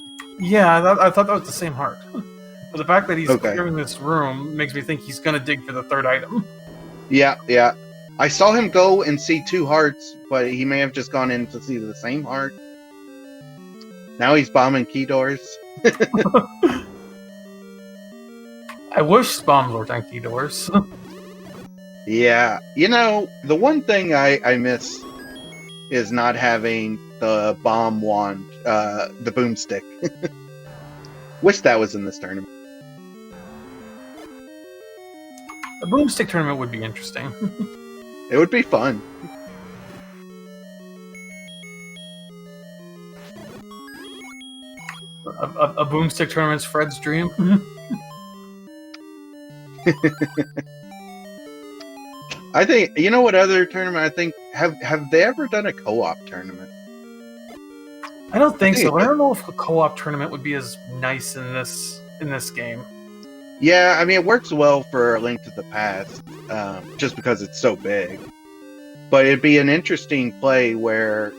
Speaker 1: Yeah, I thought that was the same heart. But the fact that he's clearing this room makes me think he's going to dig for the 3rd item.
Speaker 2: Yeah. I saw him go and see 2 hearts, but he may have just gone in to see the same heart. Now he's bombing key doors.
Speaker 1: I wish bombs were on key doors.
Speaker 2: Yeah. You know, the one thing I miss is not having the bomb wand, the boomstick. Wish that was in this tournament.
Speaker 1: A boomstick tournament would be interesting.
Speaker 2: It would be fun.
Speaker 1: A boomstick tournament's Fred's dream.
Speaker 2: I think, you know what other tournament I think, have they ever done a co-op tournament?
Speaker 1: I don't think so. I don't know if a co-op tournament would be as nice in this game.
Speaker 2: Yeah, I mean, it works well for A Link to the Past, just because it's so big. But it'd be an interesting play where,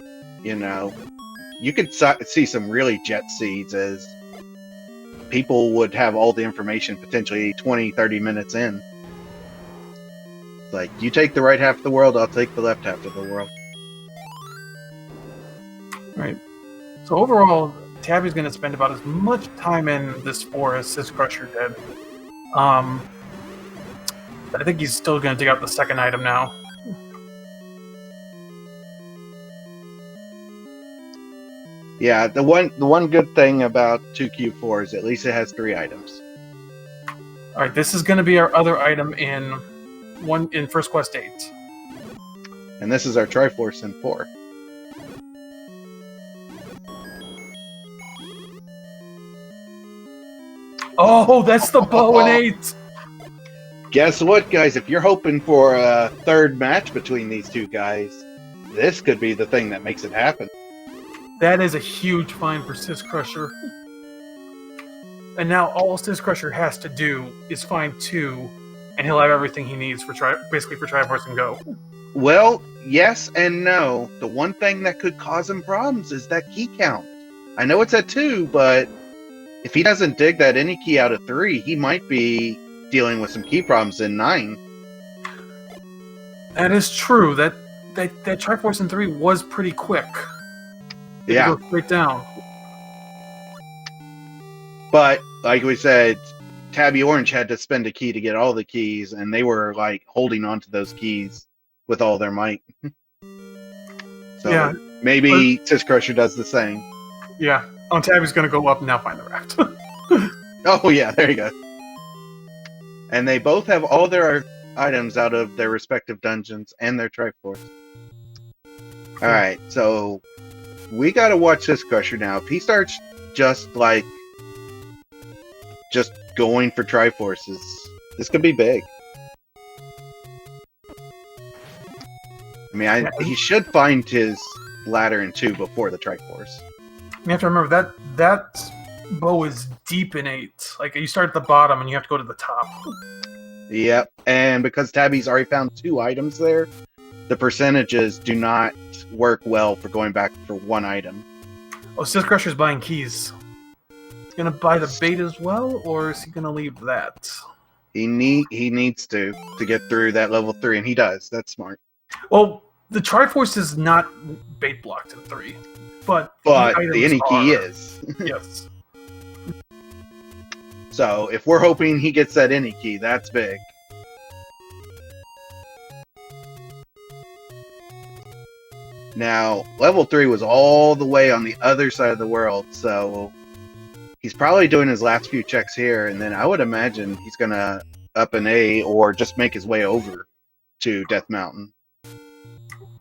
Speaker 2: you know, you could see some really jet seeds as people would have all the information potentially 20, 30 minutes in. It's like, you take the right half of the world, I'll take the left half of the world.
Speaker 1: Right. So overall, Tabby's going to spend about as much time in this forest as Syscrusher did. I think he's still going to dig out the 2nd item now.
Speaker 2: Yeah, the one good thing about 2Q4 is at least it has 3 items.
Speaker 1: All right, this is going to be our other item in First Quest 8.
Speaker 2: And this is our Triforce in 4.
Speaker 1: Oh, that's the bow in 8!
Speaker 2: Guess what, guys? If you're hoping for a 3rd match between these 2 guys, this could be the thing that makes it happen.
Speaker 1: That is a huge find for Syscrusher. And now all Syscrusher has to do is find 2, and he'll have everything he needs for basically for Triforce and Go.
Speaker 2: Well, yes and no. The one thing that could cause him problems is that key count. I know it's at 2, but if he doesn't dig that any key out of 3, he might be dealing with some key problems in 9.
Speaker 1: That is true. That Triforce in 3 was pretty quick.
Speaker 2: Yeah.
Speaker 1: Go straight down.
Speaker 2: But, like we said, Tabby Orange had to spend a key to get all the keys, and they were, like, holding on to those keys with all their might. So, yeah, maybe Syscrusher does the same.
Speaker 1: Yeah. Oh, Tabby's going to go up and now find the raft.
Speaker 2: Oh, yeah, there you go. And they both have all their items out of their respective dungeons and their Triforce. Alright, so we gotta watch Syscrusher now. If he starts just going for Triforces, this could be big. I mean, he should find his ladder in 2 before the Triforce.
Speaker 1: You have to remember that bow is deep in 8. Like, you start at the bottom and you have to go to the top.
Speaker 2: Yep, and because Tabby's already found 2 items there, the percentages do not work well for going back for one item.
Speaker 1: Oh, syscrusher's buying keys. He's gonna buy the bait as well, or is he gonna leave that?
Speaker 2: He needs to get through that level 3, and he does. That's smart.
Speaker 1: Well, the Triforce is not bait blocked in 3, but
Speaker 2: the any key
Speaker 1: are.
Speaker 2: is.
Speaker 1: Yes.
Speaker 2: So if we're hoping he gets that any key, that's big. Now, level 3 was all the way on the other side of the world, so he's probably doing his last few checks here, and then I would imagine he's going to up an A or just make his way over to Death Mountain.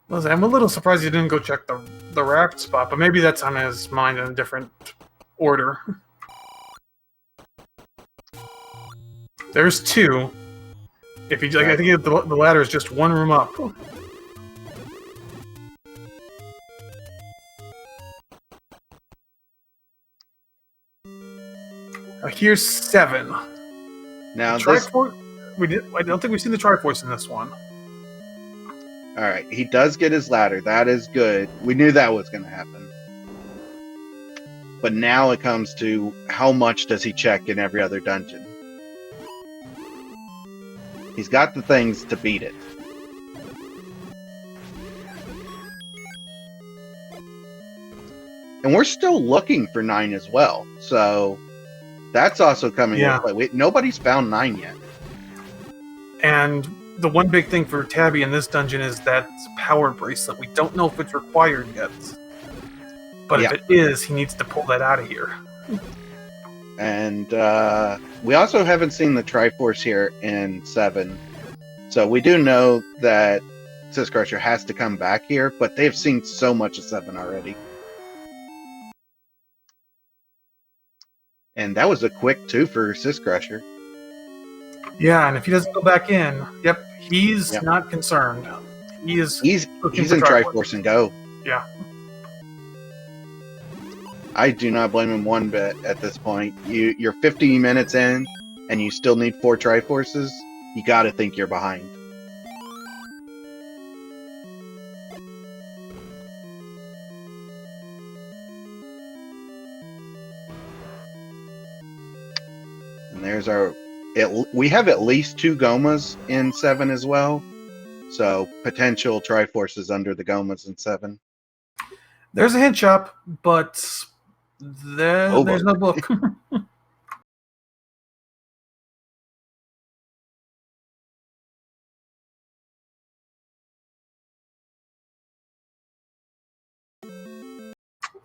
Speaker 1: Listen, I'm a little surprised he didn't go check the raft spot, but maybe that's on his mind in a different order. There's 2. If he, like, I think the ladder is just one room up. Here's 7.
Speaker 2: Now
Speaker 1: Triforce. I don't think we've seen the Triforce in this one.
Speaker 2: All right, he does get his ladder. That is good. We knew that was going to happen. But now it comes to how much does he check in every other dungeon? He's got the things to beat it. And we're still looking for 9 as well. So that's also coming into play. Nobody's found 9 yet.
Speaker 1: And the one big thing for Tabby in this dungeon is that power bracelet. We don't know if it's required yet. But if it is, he needs to pull that out of here.
Speaker 2: And we also haven't seen the Triforce here in 7. So we do know that Syscrusher has to come back here, but they've seen so much of 7 already. And that was a quick 2 for Syscrusher.
Speaker 1: Yeah, and if he doesn't go back in, he's not concerned. He's in
Speaker 2: Triforce and go.
Speaker 1: Yeah.
Speaker 2: I do not blame him one bit at this point. You're 50 minutes in, and you still need 4 Triforces. You got to think you're behind. And there's our... we have at least 2 Gomas in 7 as well. So potential Triforces under the Gomas in 7.
Speaker 1: There's a hint shop, but there's no book.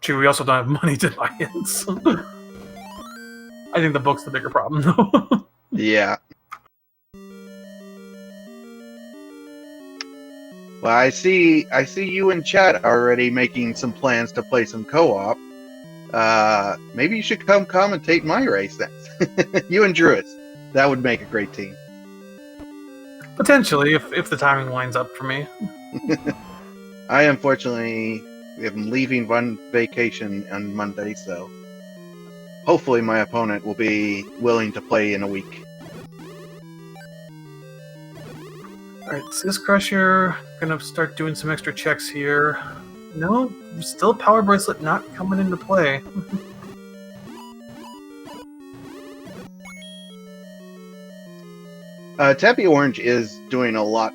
Speaker 1: True, we also don't have money to buy hints. I think the book's the bigger problem, though.
Speaker 2: Yeah. Well, I see you in chat already making some plans to play some co-op. Maybe you should come commentate my race then. You and Druids. That would make a great team.
Speaker 1: Potentially, if the timing lines up for me.
Speaker 2: I unfortunately am leaving one vacation on Monday, so hopefully my opponent will be willing to play in a week.
Speaker 1: Alright, Syscrusher, gonna start doing some extra checks here. No, still Power Bracelet not coming into play.
Speaker 2: Tabby Orange is doing a lot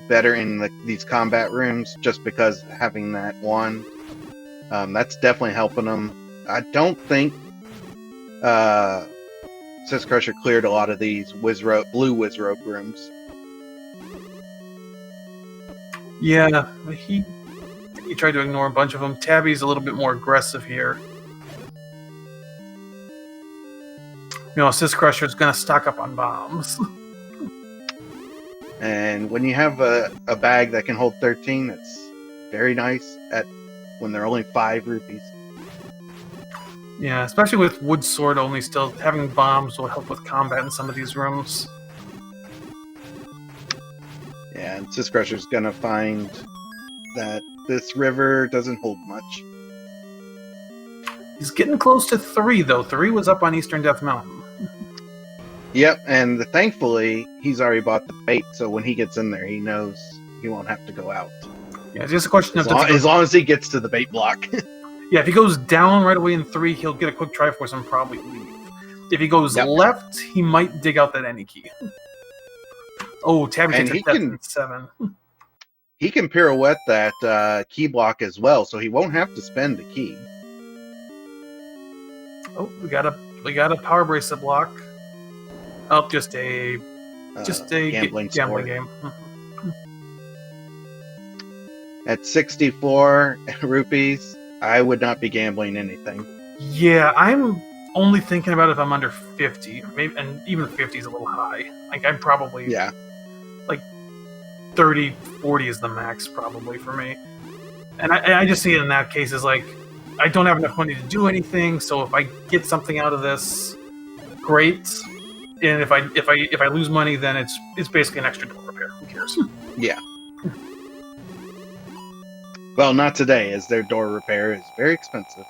Speaker 2: better in these combat rooms just because having that one. That's definitely helping him. I don't think Syscrusher cleared a lot of these blue Wizrope rooms.
Speaker 1: Yeah, he tried to ignore a bunch of them. Tabby's a little bit more aggressive here. Syscrusher's gonna stock up on bombs.
Speaker 2: And when you have a bag that can hold 13, it's very nice when they're only 5 rupees.
Speaker 1: Yeah, especially with Wood Sword only still having bombs will help with combat in some of these rooms.
Speaker 2: Yeah, and Syscrusher's gonna find that this river doesn't hold much.
Speaker 1: He's getting close to 3, though. 3 was up on Eastern Death Mountain.
Speaker 2: Yep, and thankfully, he's already bought the bait, so when he gets in there, he knows he won't have to go out.
Speaker 1: Yeah, it's just a question of
Speaker 2: As long as he gets to the bait block.
Speaker 1: Yeah, if he goes down right away in 3, he'll get a quick Triforce and probably leave. If he goes left, he might dig out that any key. Oh, Tabby takes a death in 7.
Speaker 2: He can pirouette that key block as well, so he won't have to spend a key.
Speaker 1: Oh, we got a power bracelet block. Oh, just a gambling game.
Speaker 2: At 64 rupees, I would not be gambling anything.
Speaker 1: Yeah, I'm only thinking about if I'm under 50, maybe, and even 50 is a little high. Like I'm probably like 30, 40 is the max probably for me. And I just see it in that case as like I don't have enough money to do anything, so if I get something out of this, great. And if I lose money, then it's basically an extra door repair. Who cares?
Speaker 2: Yeah. Well, not today, as their door repair is very expensive.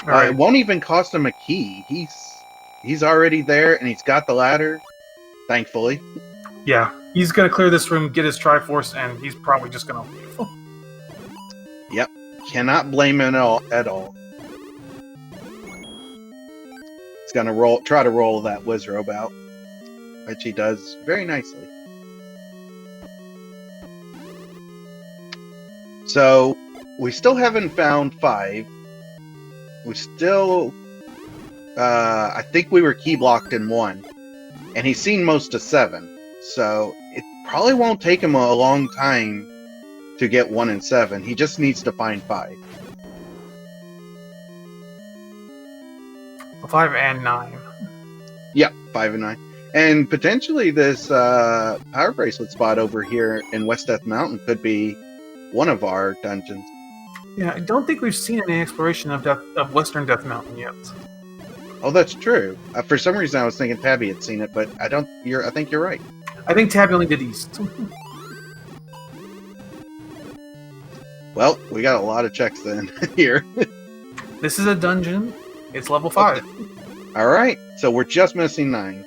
Speaker 2: It won't even cost him a key. He's already there, and he's got the ladder, thankfully.
Speaker 1: Yeah, he's gonna clear this room, get his Triforce, and he's probably just gonna leave.
Speaker 2: Yep, cannot blame him at all. He's gonna try to roll that Wizrobe out, which he does very nicely. So, we still haven't found 5. We still... I think we were key blocked in 1. And he's seen most of 7. So, it probably won't take him a long time to get 1 and 7. He just needs to find 5.
Speaker 1: 5 and 9.
Speaker 2: Yeah, 5 and 9. And potentially this power bracelet spot over here in West Death Mountain could be one of our dungeons.
Speaker 1: Yeah, I don't think we've seen any exploration of Western Death Mountain yet.
Speaker 2: Oh, that's true. For some reason, I was thinking Tabby had seen it, but I don't. I think you're right.
Speaker 1: I think Tabby only did east.
Speaker 2: Well, we got a lot of checks then here.
Speaker 1: This is a dungeon. It's level 5.
Speaker 2: Okay. All right, so we're just missing 9.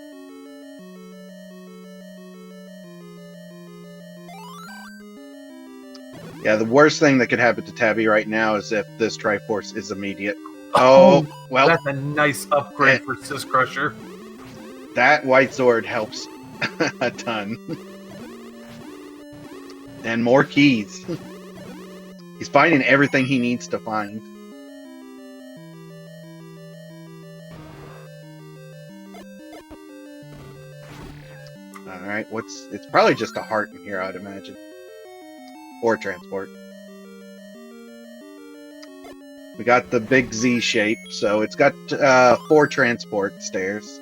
Speaker 2: Yeah, the worst thing that could happen to Tabby right now is if this Triforce is immediate. Oh, well.
Speaker 1: That's a nice upgrade for Syscrusher.
Speaker 2: That white sword helps a ton. And more keys. He's finding everything he needs to find. Alright, it's probably just a heart in here, I'd imagine. Or transport. We got the big Z shape, so it's got 4 transport stairs.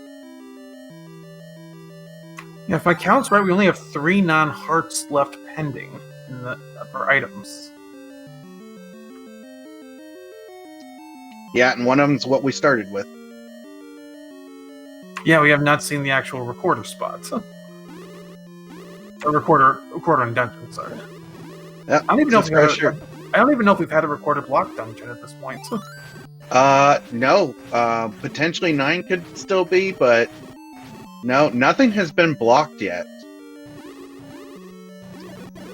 Speaker 1: Yeah, if my count's right, we only have 3 non-hearts left pending for items.
Speaker 2: Yeah, and one of them's what we started with.
Speaker 1: Yeah, we have not seen the actual recorder spots. A recorder in dungeon, sorry.
Speaker 2: Yep,
Speaker 1: I don't even know if we've had a recorded block dungeon at this point.
Speaker 2: No. Potentially 9 could still be, but no, nothing has been blocked yet.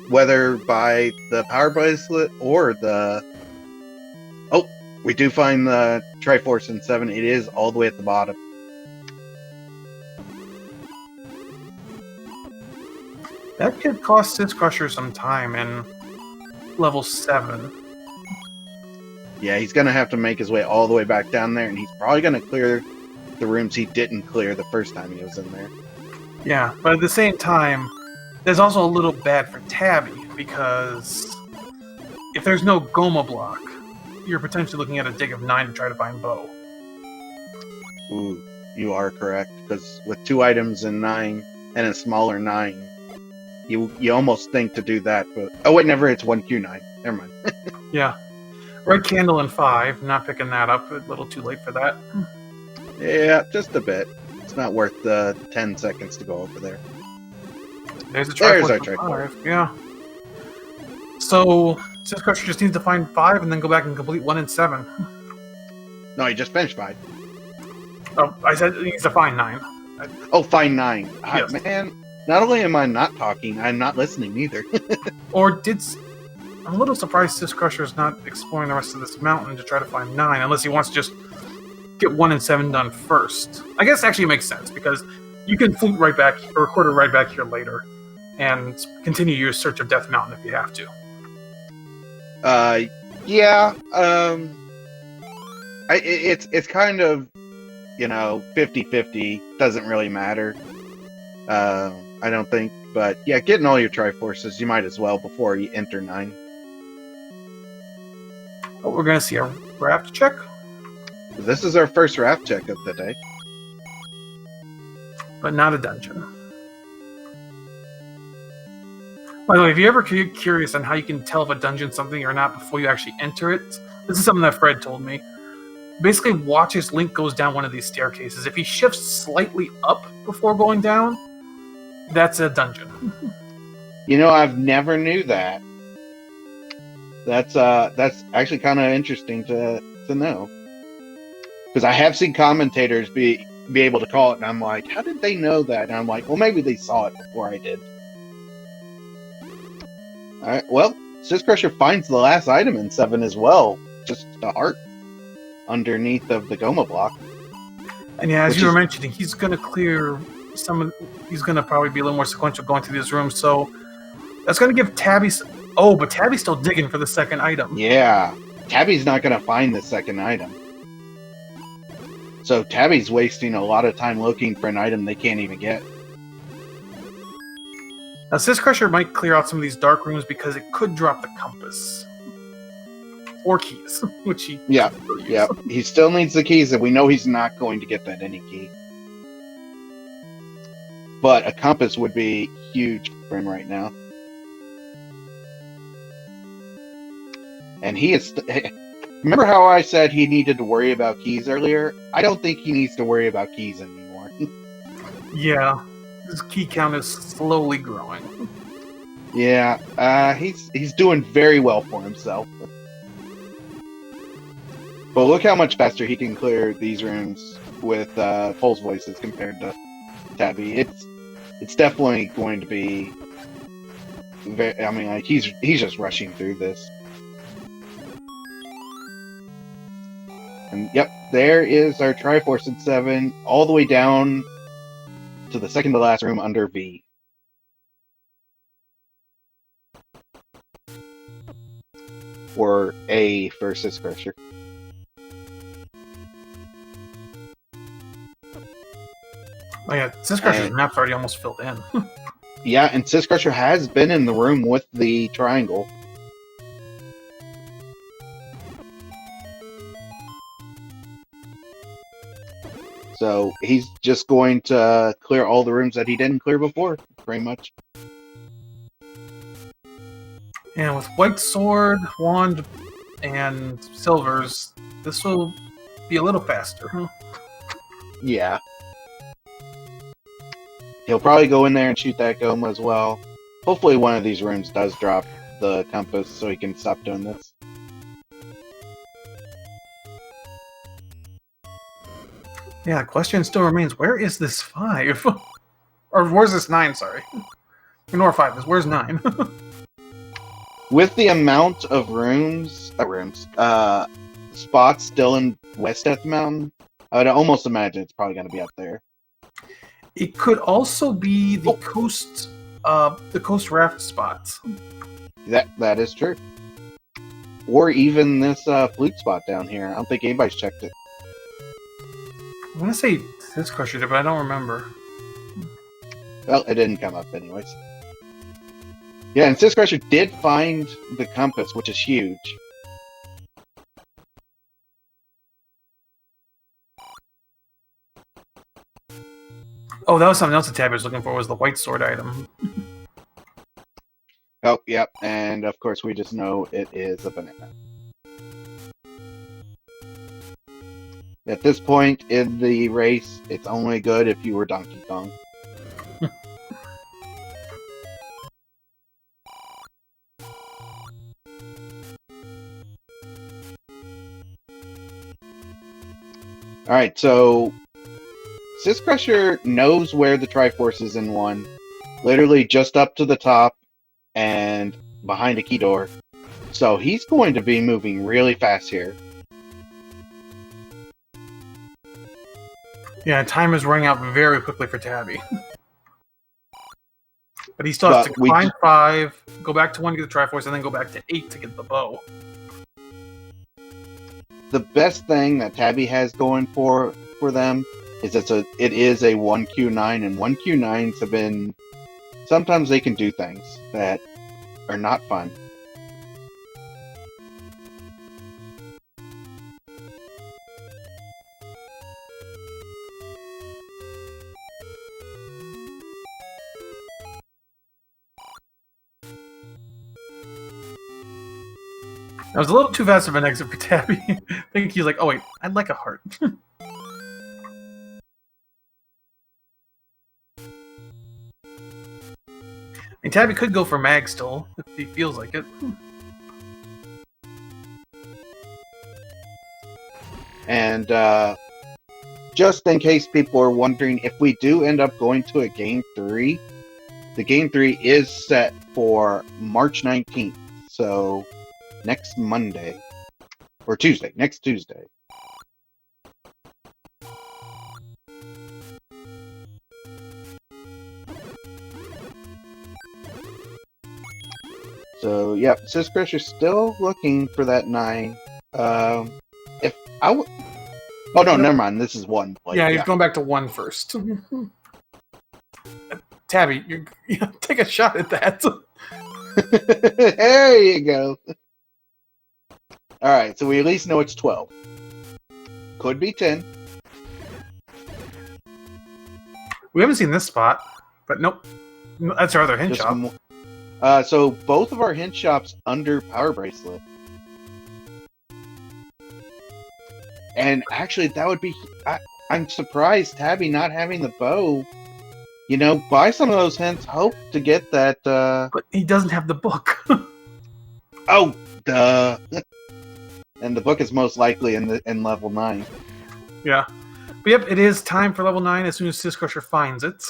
Speaker 2: Whether by the power bracelet or the... Oh, we do find the Triforce in 7. It is all the way at the bottom.
Speaker 1: That could cost Syscrusher some time in level 7.
Speaker 2: Yeah, he's going to have to make his way all the way back down there, and he's probably going to clear the rooms he didn't clear the first time he was in there.
Speaker 1: Yeah, but at the same time, there's also a little bad for Tabby, because if there's no Goma block, you're potentially looking at a dig of 9 to try to find Bo.
Speaker 2: Ooh, you are correct, because with 2 items in 9 and a smaller 9, you almost think to do that, but... Oh, wait, never, it's 1Q9. Never mind.
Speaker 1: Yeah. Red Candle in 5, not picking that up, a little too late for that.
Speaker 2: Yeah, just a bit. It's not worth the 10 seconds to go over there.
Speaker 1: There's our Triforce. Yeah. So, Syscrusher just needs to find 5 and then go back and complete 1 and 7.
Speaker 2: No, he just finished 5.
Speaker 1: Oh, I said he needs to find 9.
Speaker 2: Oh, find 9.
Speaker 1: Yes.
Speaker 2: Man, Not only am I not talking, I'm not listening either.
Speaker 1: Or I'm a little surprised syscrusher's not exploring the rest of this mountain to try to find 9, unless he wants to just get 1 and 7 done first. I guess actually it makes sense, because you can flute right back, or record it right back here later, and continue your search of Death Mountain if you have to.
Speaker 2: Yeah. It's kind of, 50-50. Doesn't really matter. I don't think. But yeah, getting all your Triforces, you might as well before you enter 9.
Speaker 1: Oh, we're going to see a raft check.
Speaker 2: This is our first raft check of the day.
Speaker 1: But not a dungeon. By the way, if you're ever curious on how you can tell if a dungeon's something or not before you actually enter it, this is something that Fred told me. Basically, watch as Link goes down one of these staircases. If he shifts slightly up before going down, that's a dungeon.
Speaker 2: I've never knew that. That's actually kind of interesting to know. Because I have seen commentators be able to call it, and I'm like, how did they know that? And I'm like, well, maybe they saw it before I did. Alright, well, syscrusher finds the last item in 7 as well. Just a heart underneath of the Goma block.
Speaker 1: And yeah, as you were mentioning, he's going to clear he's going to probably be a little more sequential going through this room, so that's going to give Tabby... Oh, but Tabby's still digging for the second item.
Speaker 2: Yeah, Tabby's not going to find the second item. So Tabby's wasting a lot of time looking for an item they can't even get.
Speaker 1: Now, syscrusher might clear out some of these dark rooms because it could drop the compass. Or keys, which he...
Speaker 2: Yeah. He still needs the keys, and we know he's not going to get that any key. But a compass would be huge for him right now. And he is... Remember how I said he needed to worry about keys earlier? I don't think he needs to worry about keys anymore.
Speaker 1: Yeah. His key count is slowly growing.
Speaker 2: Yeah, he's doing very well for himself. But look how much faster he can clear these rooms with Full's voices compared to Tabby. It's definitely going to be very, I mean, like, he's just rushing through this. And yep, there is our Triforce in 7, all the way down to the second to last room under V. Or A for syscrusher.
Speaker 1: Oh yeah, syscrusher's map's already almost filled in.
Speaker 2: Yeah, and syscrusher has been in the room with the triangle. So he's just going to clear all the rooms that he didn't clear before, pretty much.
Speaker 1: And with white sword, wand, and silvers, this will be a little faster.
Speaker 2: Yeah. He'll probably go in there and shoot that Goma as well. Hopefully one of these rooms does drop the compass so he can stop doing this.
Speaker 1: Yeah, the question still remains, where is this 5? Or where's this 9, sorry. We know where 5 is, where's 9?
Speaker 2: With the amount of spots still in West Death Mountain, I would almost imagine it's probably going to be up there.
Speaker 1: It could also be the coast raft spots.
Speaker 2: That is true. Or even this flute spot down here. I don't think anybody's checked it.
Speaker 1: I want to say syscrusher did, but I don't remember.
Speaker 2: Well, it didn't come up anyways. Yeah, and syscrusher did find the compass, which is huge.
Speaker 1: Oh, that was something else that Tabby was looking for, was the white sword item.
Speaker 2: Oh, yep, and of course we just know it is a banana. At this point in the race, it's only good if you were Donkey Kong. Alright, so syscrusher knows where the Triforce is in 1, literally just up to the top and behind a key door. So he's going to be moving really fast here.
Speaker 1: Yeah, time is running out very quickly for Tabby. But he still has to find 5, go back to 1 to get the Triforce, and then go back to 8 to get the bow.
Speaker 2: The best thing that Tabby has going for them is it is a 1Q9, and 1Q9s have been... Sometimes they can do things that are not fun.
Speaker 1: That was a little too fast of an exit for Tabby. I think he's like, oh wait, I'd like a heart. And Tabby could go for mag still, if he feels like it.
Speaker 2: And just in case people are wondering, if we do end up going to a Game 3, the Game 3 is set for March 19th. So next Monday. Or Tuesday. Next Tuesday. So, yeah, syscrusher's still looking for that 9. If I would... Oh, no, never mind. This is 1.
Speaker 1: Like, yeah, he's going back to 1 first. Tabby, you take a shot at that.
Speaker 2: There you go. Alright, so we at least know it's 12. Could be 10.
Speaker 1: We haven't seen this spot, but nope. That's our other hint shop.
Speaker 2: So both of our hint shops under Power Bracelet. And actually, that would be... I'm surprised Tabby not having the bow. You know, buy some of those hints, hope to get that...
Speaker 1: But he doesn't have the book.
Speaker 2: Oh, duh. And the book is most likely in level 9.
Speaker 1: Yeah. But yep, it is time for level 9 as soon as syscrusher finds it.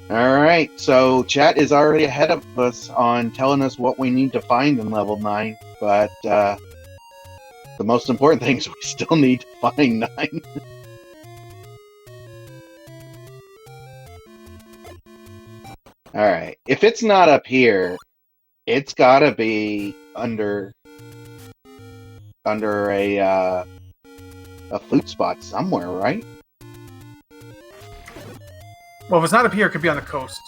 Speaker 2: Alright, so chat is already ahead of us on telling us what we need to find in level 9, but the most important thing is we still need to find 9. Alright, if it's not up here, it's gotta be under a flute spot somewhere, right?
Speaker 1: Well, if it's not up here, it could be on the coast.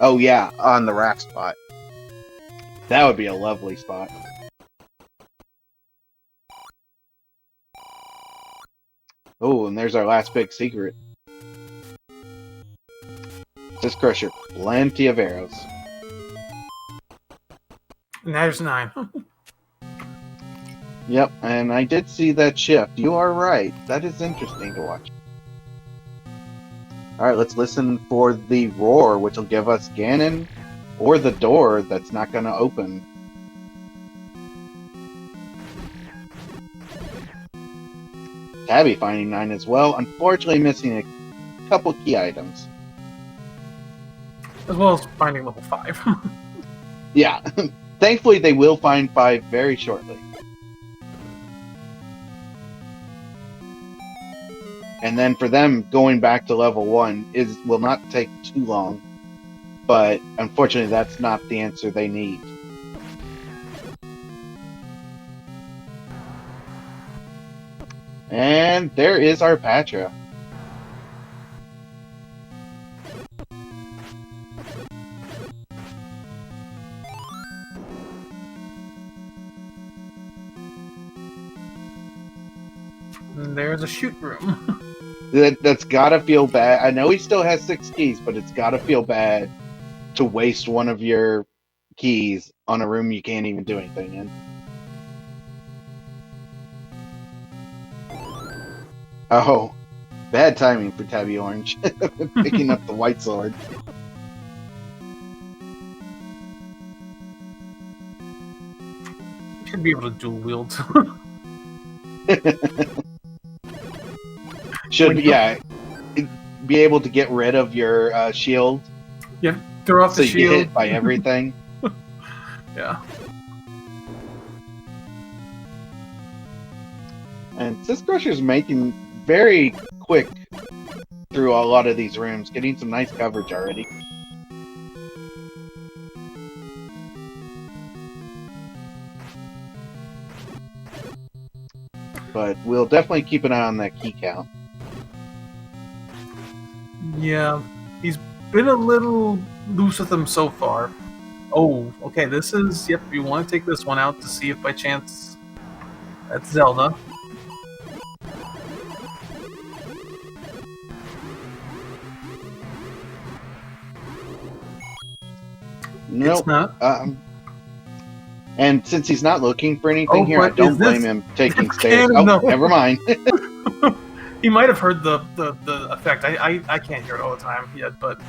Speaker 2: Oh yeah, on the raft spot. That would be a lovely spot. Oh, and there's our last big secret. Syscrusher, plenty of arrows.
Speaker 1: And there's 9.
Speaker 2: Yep, and I did see that shift. You are right. That is interesting to watch. Alright, let's listen for the roar, which will give us Ganon or the door that's not going to open. Tabby finding 9 as well. Unfortunately missing a couple key items.
Speaker 1: As well as finding level 5.
Speaker 2: Yeah. Thankfully they will find 5 very shortly. And then for them, going back to level 1 will not take too long. But unfortunately, that's not the answer they need. And there is our Patra.
Speaker 1: And there's a shoot room.
Speaker 2: That's gotta feel bad. I know he still has 6 keys, but it's gotta feel bad to waste one of your keys on a room you can't even do anything in. Oh, bad timing for Tabby Orange. Picking up the white sword.
Speaker 1: Should be able to dual wield.
Speaker 2: should, yeah, be able to get rid of your shield.
Speaker 1: Yeah, throw off
Speaker 2: so
Speaker 1: the
Speaker 2: you get
Speaker 1: shield.
Speaker 2: hit by everything.
Speaker 1: Yeah.
Speaker 2: And syscrusher's making very quick through a lot of these rooms, getting some nice coverage already. But we'll definitely keep an eye on that key count.
Speaker 1: Yeah, he's been a little loose with them so far. Oh, okay, this is... Yep, you want to take this one out to see if by chance... That's Zelda.
Speaker 2: Nope.
Speaker 1: It's not.
Speaker 2: And since he's not looking for anything here, I
Speaker 1: but
Speaker 2: don't
Speaker 1: is
Speaker 2: blame
Speaker 1: this-
Speaker 2: him taking
Speaker 1: It's
Speaker 2: stairs.
Speaker 1: Ganon,
Speaker 2: Oh,
Speaker 1: no.
Speaker 2: never mind.
Speaker 1: He might have heard the effect. I can't hear it all the time yet, but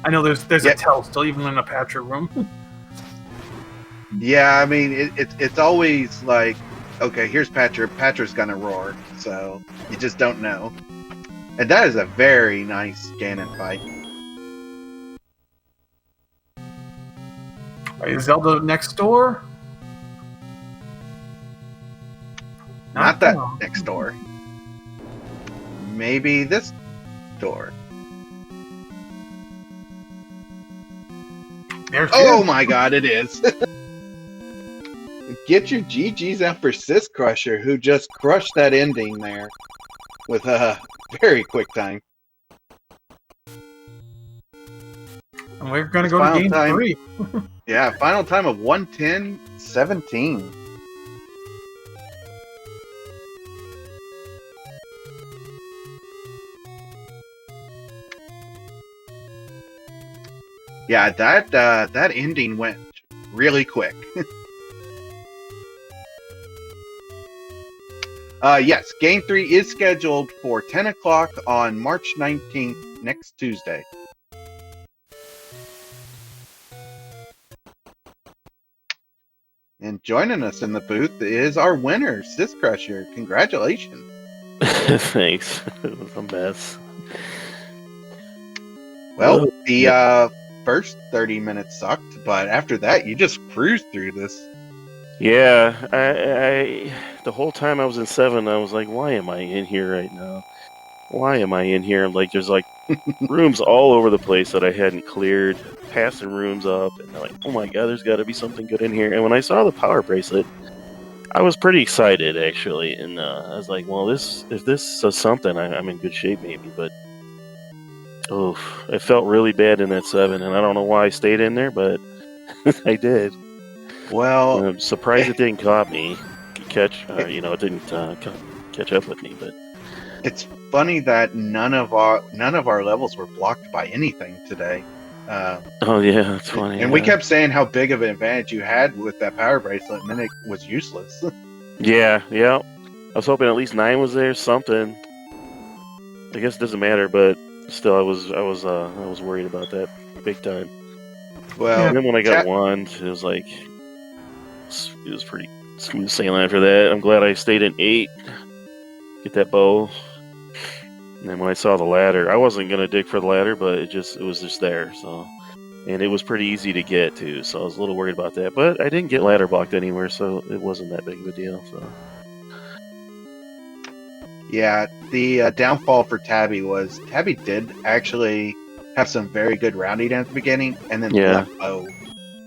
Speaker 1: I know there's
Speaker 2: Yeah.
Speaker 1: a tell still, even in a patcher room.
Speaker 2: Yeah, I mean, it's always like, okay, here's Patcher. Patcher's gonna roar, so you just don't know. And that is a very nice Ganon fight.
Speaker 1: Is Zelda next door?
Speaker 2: Not that
Speaker 1: them.
Speaker 2: next door. Maybe this door.
Speaker 1: There she
Speaker 2: Oh
Speaker 1: is.
Speaker 2: my god, it is. Get your GGs out for syscrusher, who just crushed that ending there with a very quick time.
Speaker 1: And we're gonna
Speaker 2: His
Speaker 1: go to
Speaker 2: final
Speaker 1: game
Speaker 2: time-
Speaker 1: 3.
Speaker 2: Yeah, final time of 1:10:17. Yeah, that ending went really quick. Yes, Game 3 is scheduled for 10 o'clock on March 19th, next Tuesday. And joining us in the booth is our winner, syscrusher. Congratulations.
Speaker 3: Thanks. It was a mess.
Speaker 2: Well,
Speaker 3: Oh,
Speaker 2: the first 30 minutes sucked, but after that, you just cruised through this.
Speaker 3: Yeah, I the whole time I was in 7, I was like, why am I in here right now? Why am I in here? Like, there's like rooms all over the place that I hadn't cleared, passing rooms up, and I'm like, oh my god, there's got to be something good in here. And when I saw the power bracelet, I was pretty excited actually, and I was like, well, if this says something, I'm in good shape maybe. But oh, it felt really bad in that 7, and I don't know why I stayed in there, but I did.
Speaker 2: Well,
Speaker 3: I'm surprised it didn't catch. It didn't catch up with me. But
Speaker 2: it's funny that none of our levels were blocked by anything today.
Speaker 3: oh yeah, it's funny.
Speaker 2: And we kept saying how big of an advantage you had with that power bracelet, and then it was useless.
Speaker 3: yeah. I was hoping at least 9 was there, something. I guess it doesn't matter, but still, I was worried about that big time.
Speaker 2: Well,
Speaker 3: And then when I got 1, it was like it was pretty smooth sailing after that. I'm glad I stayed in 8, get that bow. And then when I saw the ladder, I wasn't gonna dig for the ladder, but it was just there. So, and it was pretty easy to get to, so I was a little worried about that. But I didn't get ladder blocked anywhere, so it wasn't that big of a deal. So.
Speaker 2: yeah, the downfall for Tabby was Tabby did actually have some very good rounding at the beginning, and then
Speaker 3: Yeah.
Speaker 2: left bow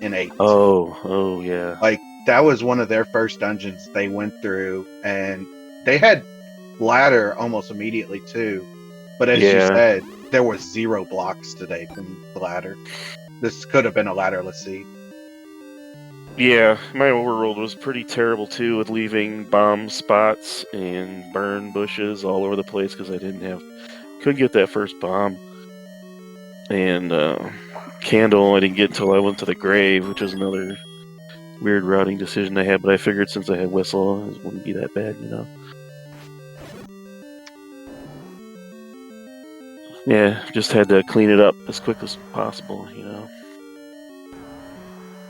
Speaker 2: in 8.
Speaker 3: Oh yeah.
Speaker 2: Like, that was one of their first dungeons they went through, and they had ladder almost immediately too. But as you
Speaker 3: Yeah.
Speaker 2: said, there was 0 blocks today from the ladder. This could have been a ladderless seed.
Speaker 3: Yeah, my overworld was pretty terrible too, with leaving bomb spots and burn bushes all over the place because I couldn't get that first bomb. And candle I didn't get until I went to the grave, which is another weird routing decision I had. But I figured since I had whistle, it wouldn't be that bad, Yeah, just had to clean it up as quick as possible,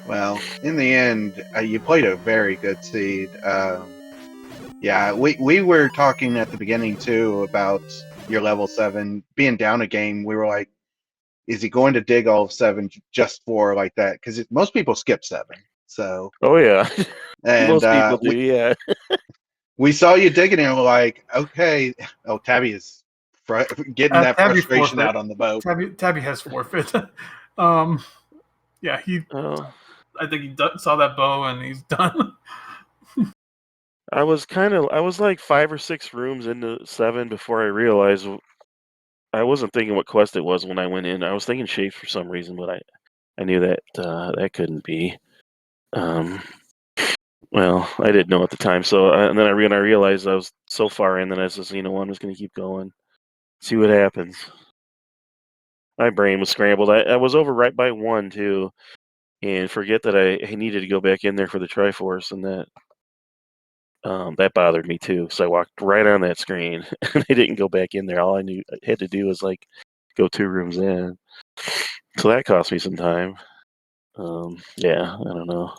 Speaker 2: Well, in the end, you played a very good seed. Yeah, we were talking at the beginning too about your level 7 being down a game. We were like, is he going to dig all of 7 just for like that? Because most people skip 7. So,
Speaker 3: Oh yeah,
Speaker 2: and
Speaker 3: most people do. Yeah.
Speaker 2: we saw you digging and we're like, okay. Oh, Tabby is getting that
Speaker 1: Tabby
Speaker 2: frustration
Speaker 1: forfeit.
Speaker 2: out on the boat.
Speaker 1: Tabby has forfeit. Yeah,
Speaker 3: Oh.
Speaker 1: I think he saw that bow and he's done.
Speaker 3: I was like 5 or 6 rooms into 7 before I realized I wasn't thinking what quest it was when I went in. I was thinking shapes for some reason, but I knew that that couldn't be. Well, I didn't know at the time. So and then I realized I was so far in that I was just, I'm just gonna keep going, see what happens. My brain was scrambled. I was over right by 1 too, and forget that I needed to go back in there for the Triforce, and that bothered me too. So I walked right on that screen, and I didn't go back in there. All I had to do was like go 2 rooms in. So that cost me some time. Yeah, I don't know.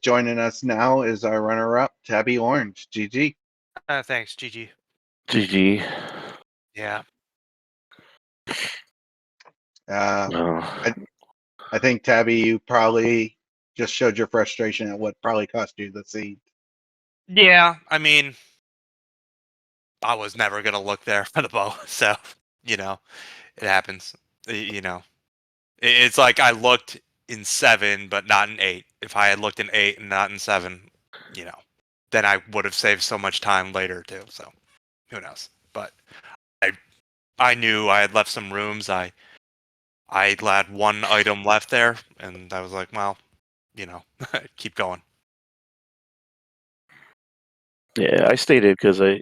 Speaker 2: Joining us now is our runner-up, Tabby Orange. GG.
Speaker 4: Thanks, GG.
Speaker 3: GG.
Speaker 4: Yeah.
Speaker 3: Oh.
Speaker 2: I think, Tabby, you probably just showed your frustration at what probably cost you the seed.
Speaker 4: Yeah, I mean, I was never going to look there for the bow, so, it happens. It's like I looked in 7, but not in 8. If I had looked in 8 and not in 7, then I would have saved so much time later, too, so who knows. But I knew I had left some rooms. I had 1 item left there, and I was like, well, keep going.
Speaker 3: Yeah, I stayed in because I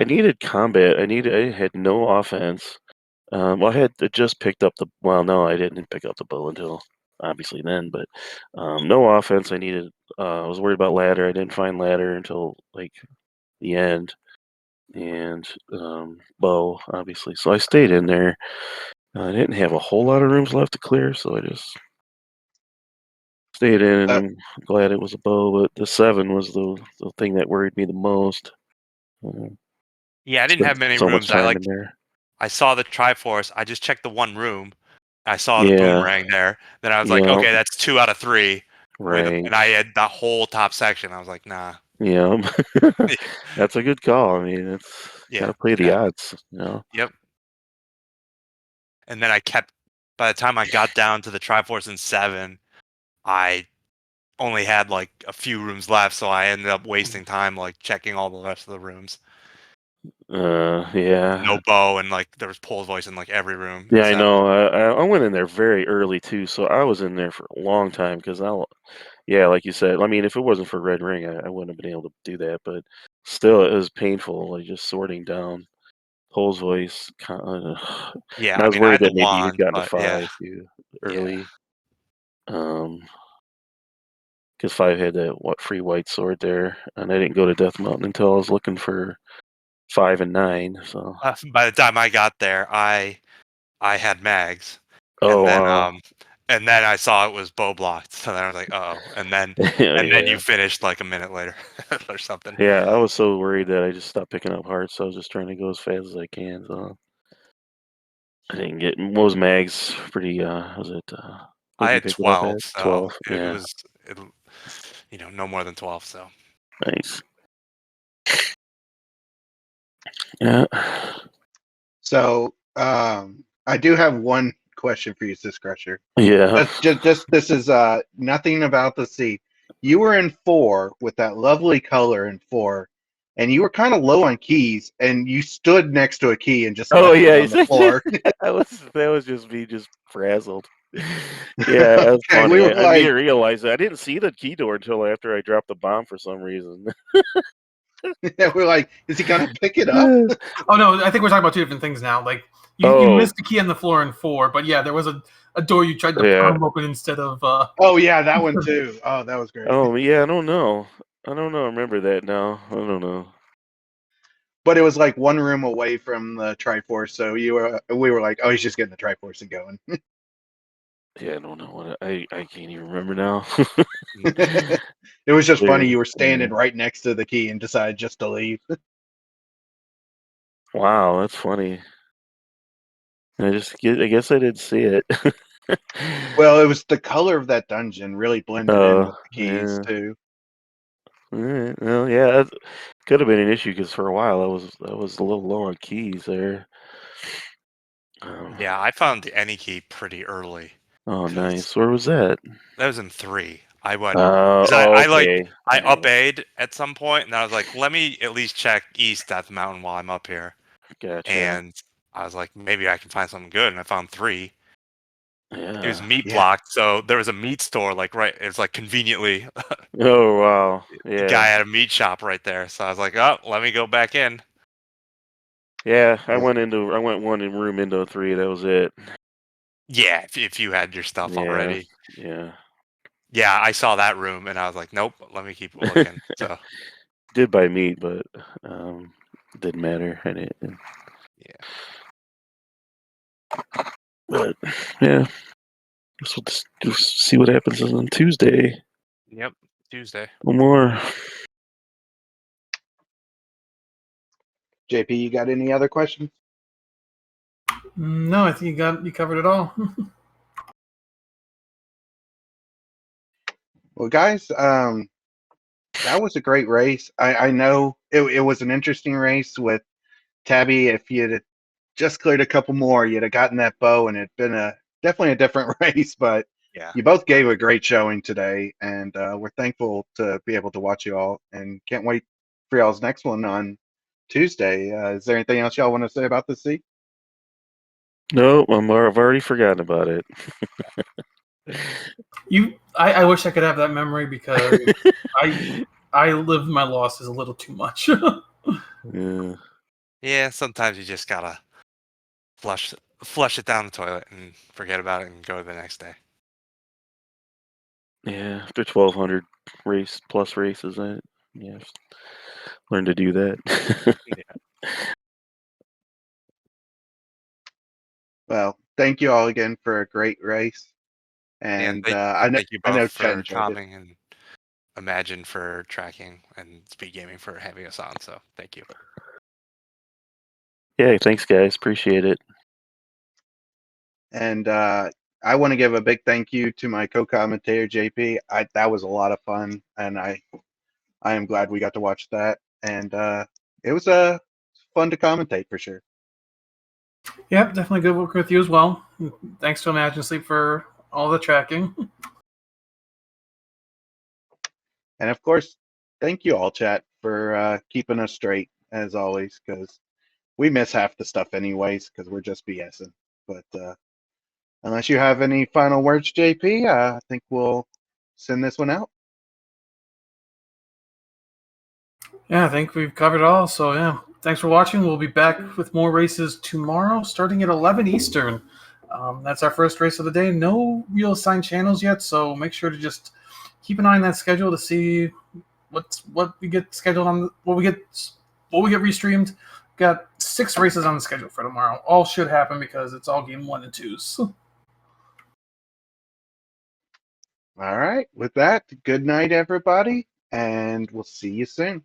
Speaker 3: needed combat. I had no offense. Well, I had just picked up the. Well, no, I didn't pick up the bow until obviously then. But no offense. I needed. I was worried about ladder. I didn't find ladder until like the end, and bow obviously. So I stayed in there. I didn't have a whole lot of rooms left to clear, so I just stayed in, and I'm glad it was a bow. But the 7 was the thing that worried me the most.
Speaker 4: Yeah, I didn't
Speaker 3: Spent
Speaker 4: have many
Speaker 3: so much
Speaker 4: rooms.
Speaker 3: time in there.
Speaker 4: I saw the Triforce. I just checked the 1 room. I saw the
Speaker 3: Yeah,
Speaker 4: boomerang there. Then I was like,
Speaker 3: yeah,
Speaker 4: okay, that's 2 out of 3.
Speaker 3: right.
Speaker 4: And I had the whole top section. I was like, nah.
Speaker 3: Yeah, that's a good call. I mean, it's
Speaker 4: Yeah.
Speaker 3: gotta play the odds.
Speaker 4: Yep. And then by the time I got down to the Triforce in 7, I only had like a few rooms left, so I ended up wasting time like checking all the rest of the rooms.
Speaker 3: Yeah.
Speaker 4: No bow, and like there was Pole's voice in like every room.
Speaker 3: Yeah, I know. I went in there very early too, so I was in there for a long time because yeah, like you said, I mean, if it wasn't for Red Ring, I wouldn't have been able to do that. But still, it was painful, like just sorting down Pole's voice.
Speaker 4: Yeah,
Speaker 3: And I
Speaker 4: I
Speaker 3: was
Speaker 4: mean, I
Speaker 3: worried
Speaker 4: had
Speaker 3: that
Speaker 4: the
Speaker 3: maybe you'd
Speaker 4: wand,
Speaker 3: gotten to
Speaker 4: but yeah,
Speaker 3: 5 too
Speaker 4: yeah.
Speaker 3: early. Because 5 had that free white sword there, and I didn't go to Death Mountain until I was looking for 5 and 9. So.
Speaker 4: By the time I got there, I had mags,
Speaker 3: Oh wow.
Speaker 4: and then I saw it was bow blocked. So then I was like, oh, and then
Speaker 3: Yeah.
Speaker 4: you finished like a minute later or something.
Speaker 3: Yeah, I was so worried that I just stopped picking up hearts. So I was just trying to go as fast as I can. So I didn't get what was Mags pretty. Was it? What
Speaker 4: I
Speaker 3: did you
Speaker 4: had
Speaker 3: pick it up
Speaker 4: 12,
Speaker 3: at?
Speaker 4: so
Speaker 3: 12.
Speaker 4: it
Speaker 3: Yeah,
Speaker 4: was, no more than 12. So
Speaker 3: nice. Yeah.
Speaker 2: So I do have one question for you, syscrusher.
Speaker 3: Yeah.
Speaker 2: Just this is nothing about the seed. You were in 4 with that lovely color in 4, and you were kind of low on keys, and you stood next to a key and just
Speaker 3: Oh
Speaker 2: left it
Speaker 3: yeah.
Speaker 2: on the floor.
Speaker 3: That was just me, just frazzled. Yeah, that was
Speaker 2: Okay, we
Speaker 3: funny.
Speaker 2: were
Speaker 3: I didn't
Speaker 2: like,
Speaker 3: realize that. I didn't see the key door until after I dropped the bomb for some reason.
Speaker 2: we're like, is he gonna pick it up?
Speaker 1: Oh no, I think we're talking about 2 different things now. Like you
Speaker 3: Oh
Speaker 1: missed the key on the floor in 4, but yeah, there was a door you tried to
Speaker 3: yeah.
Speaker 1: palm open instead of.
Speaker 2: Oh yeah, that one too. Oh, that was great.
Speaker 3: Oh yeah. I don't know. I don't know. I remember that now. I don't know.
Speaker 2: But it was like 1 room away from the Triforce, so we were like, oh, he's just getting the Triforce and going.
Speaker 3: Yeah, I don't know what I can't even remember now.
Speaker 2: It was just funny.
Speaker 3: Clear.
Speaker 2: You were standing
Speaker 3: Yeah.
Speaker 2: right next to the key and decided just to leave.
Speaker 3: Wow, that's funny. I guess I didn't see it.
Speaker 2: Well, it was the color of that dungeon really blended in with the keys
Speaker 3: Yeah.
Speaker 2: too.
Speaker 3: All right. Well, yeah, that could have been an issue because for a while I was a little low on keys there.
Speaker 4: Yeah, I found the any key pretty early
Speaker 3: Oh,
Speaker 4: because
Speaker 3: nice. Where was that?
Speaker 4: that was in 3. I went because I like
Speaker 3: Okay.
Speaker 4: I
Speaker 3: Yeah,
Speaker 4: up A'd at some point, and I was like, let me at least check east at the mountain while I'm up here.
Speaker 3: gotcha.
Speaker 4: And I was like, maybe I can find something good, and I found 3. It was
Speaker 3: Yeah.
Speaker 4: meat
Speaker 2: Yeah,
Speaker 4: blocked, so there was a meat store like right. It was like conveniently
Speaker 3: Oh, wow.
Speaker 4: the guy
Speaker 3: Yeah.
Speaker 4: had a meat shop right there. So I was like, oh, let me go back in.
Speaker 3: Yeah, I
Speaker 2: yeah,
Speaker 3: went one in room into 3, that was it.
Speaker 4: Yeah, if you had your stuff
Speaker 3: Yeah.
Speaker 4: already.
Speaker 3: Yeah.
Speaker 4: Yeah, I saw that room, and I was like, nope, let me keep looking. So
Speaker 3: Did buy meat, but didn't matter. I didn't.
Speaker 4: yeah,
Speaker 3: But yeah, guess we'll just see what happens on Tuesday.
Speaker 4: yep, Tuesday.
Speaker 3: One more.
Speaker 2: JP, you got any other questions?
Speaker 1: No, I think you covered it all.
Speaker 2: Well, guys, that was a great race. I know it was an interesting race with Tabby. If you'd just cleared a couple more, you'd have gotten that bow, and it'd been definitely a different race. But
Speaker 4: Yeah,
Speaker 2: you both gave a great showing today, and we're thankful to be able to watch you all, and can't wait for y'all's next one on Tuesday. Is there anything else y'all want to say about the sea?
Speaker 3: No, I've already forgotten about it.
Speaker 1: I wish I could have that memory because I live my losses a little too much.
Speaker 3: Yeah.
Speaker 4: yeah. Sometimes you just gotta flush it down the toilet and forget about it and go to the next day.
Speaker 3: Yeah, after 1,200 plus races, yeah, learn to do that.
Speaker 4: Yeah,
Speaker 2: Well, thank you all again for a great race,
Speaker 4: and
Speaker 2: and
Speaker 4: thank you
Speaker 2: I
Speaker 4: both
Speaker 2: know Chad
Speaker 4: for
Speaker 2: enjoyed it.
Speaker 4: commenting and Imagine for tracking and Speed Gaming for having us on. So thank you.
Speaker 3: Yeah, thanks, guys. Appreciate it.
Speaker 2: And I want to give a big thank you to my co-commentator JP. That was a lot of fun, and I am glad we got to watch that. And it was fun to commentate for sure.
Speaker 1: Yep, definitely good working with you as well. Thanks to Imagine Sleep for all the tracking.
Speaker 2: And of course, thank you all, chat, for keeping us straight as always, because we miss half the stuff anyways, because we're just BSing. But unless you have any final words, JP, I think we'll send this one out.
Speaker 1: Yeah, I think we've covered it all. So yeah, thanks for watching. We'll be back with more races tomorrow, starting at 11 Eastern. That's our first race of the day. No real assigned channels yet, so make sure to just keep an eye on that schedule to see what we get scheduled on, what we get restreamed. Got 6 races on the schedule for tomorrow. All should happen because it's all game 1 and 2s.
Speaker 2: All right. With that, good night, everybody, and we'll see you soon.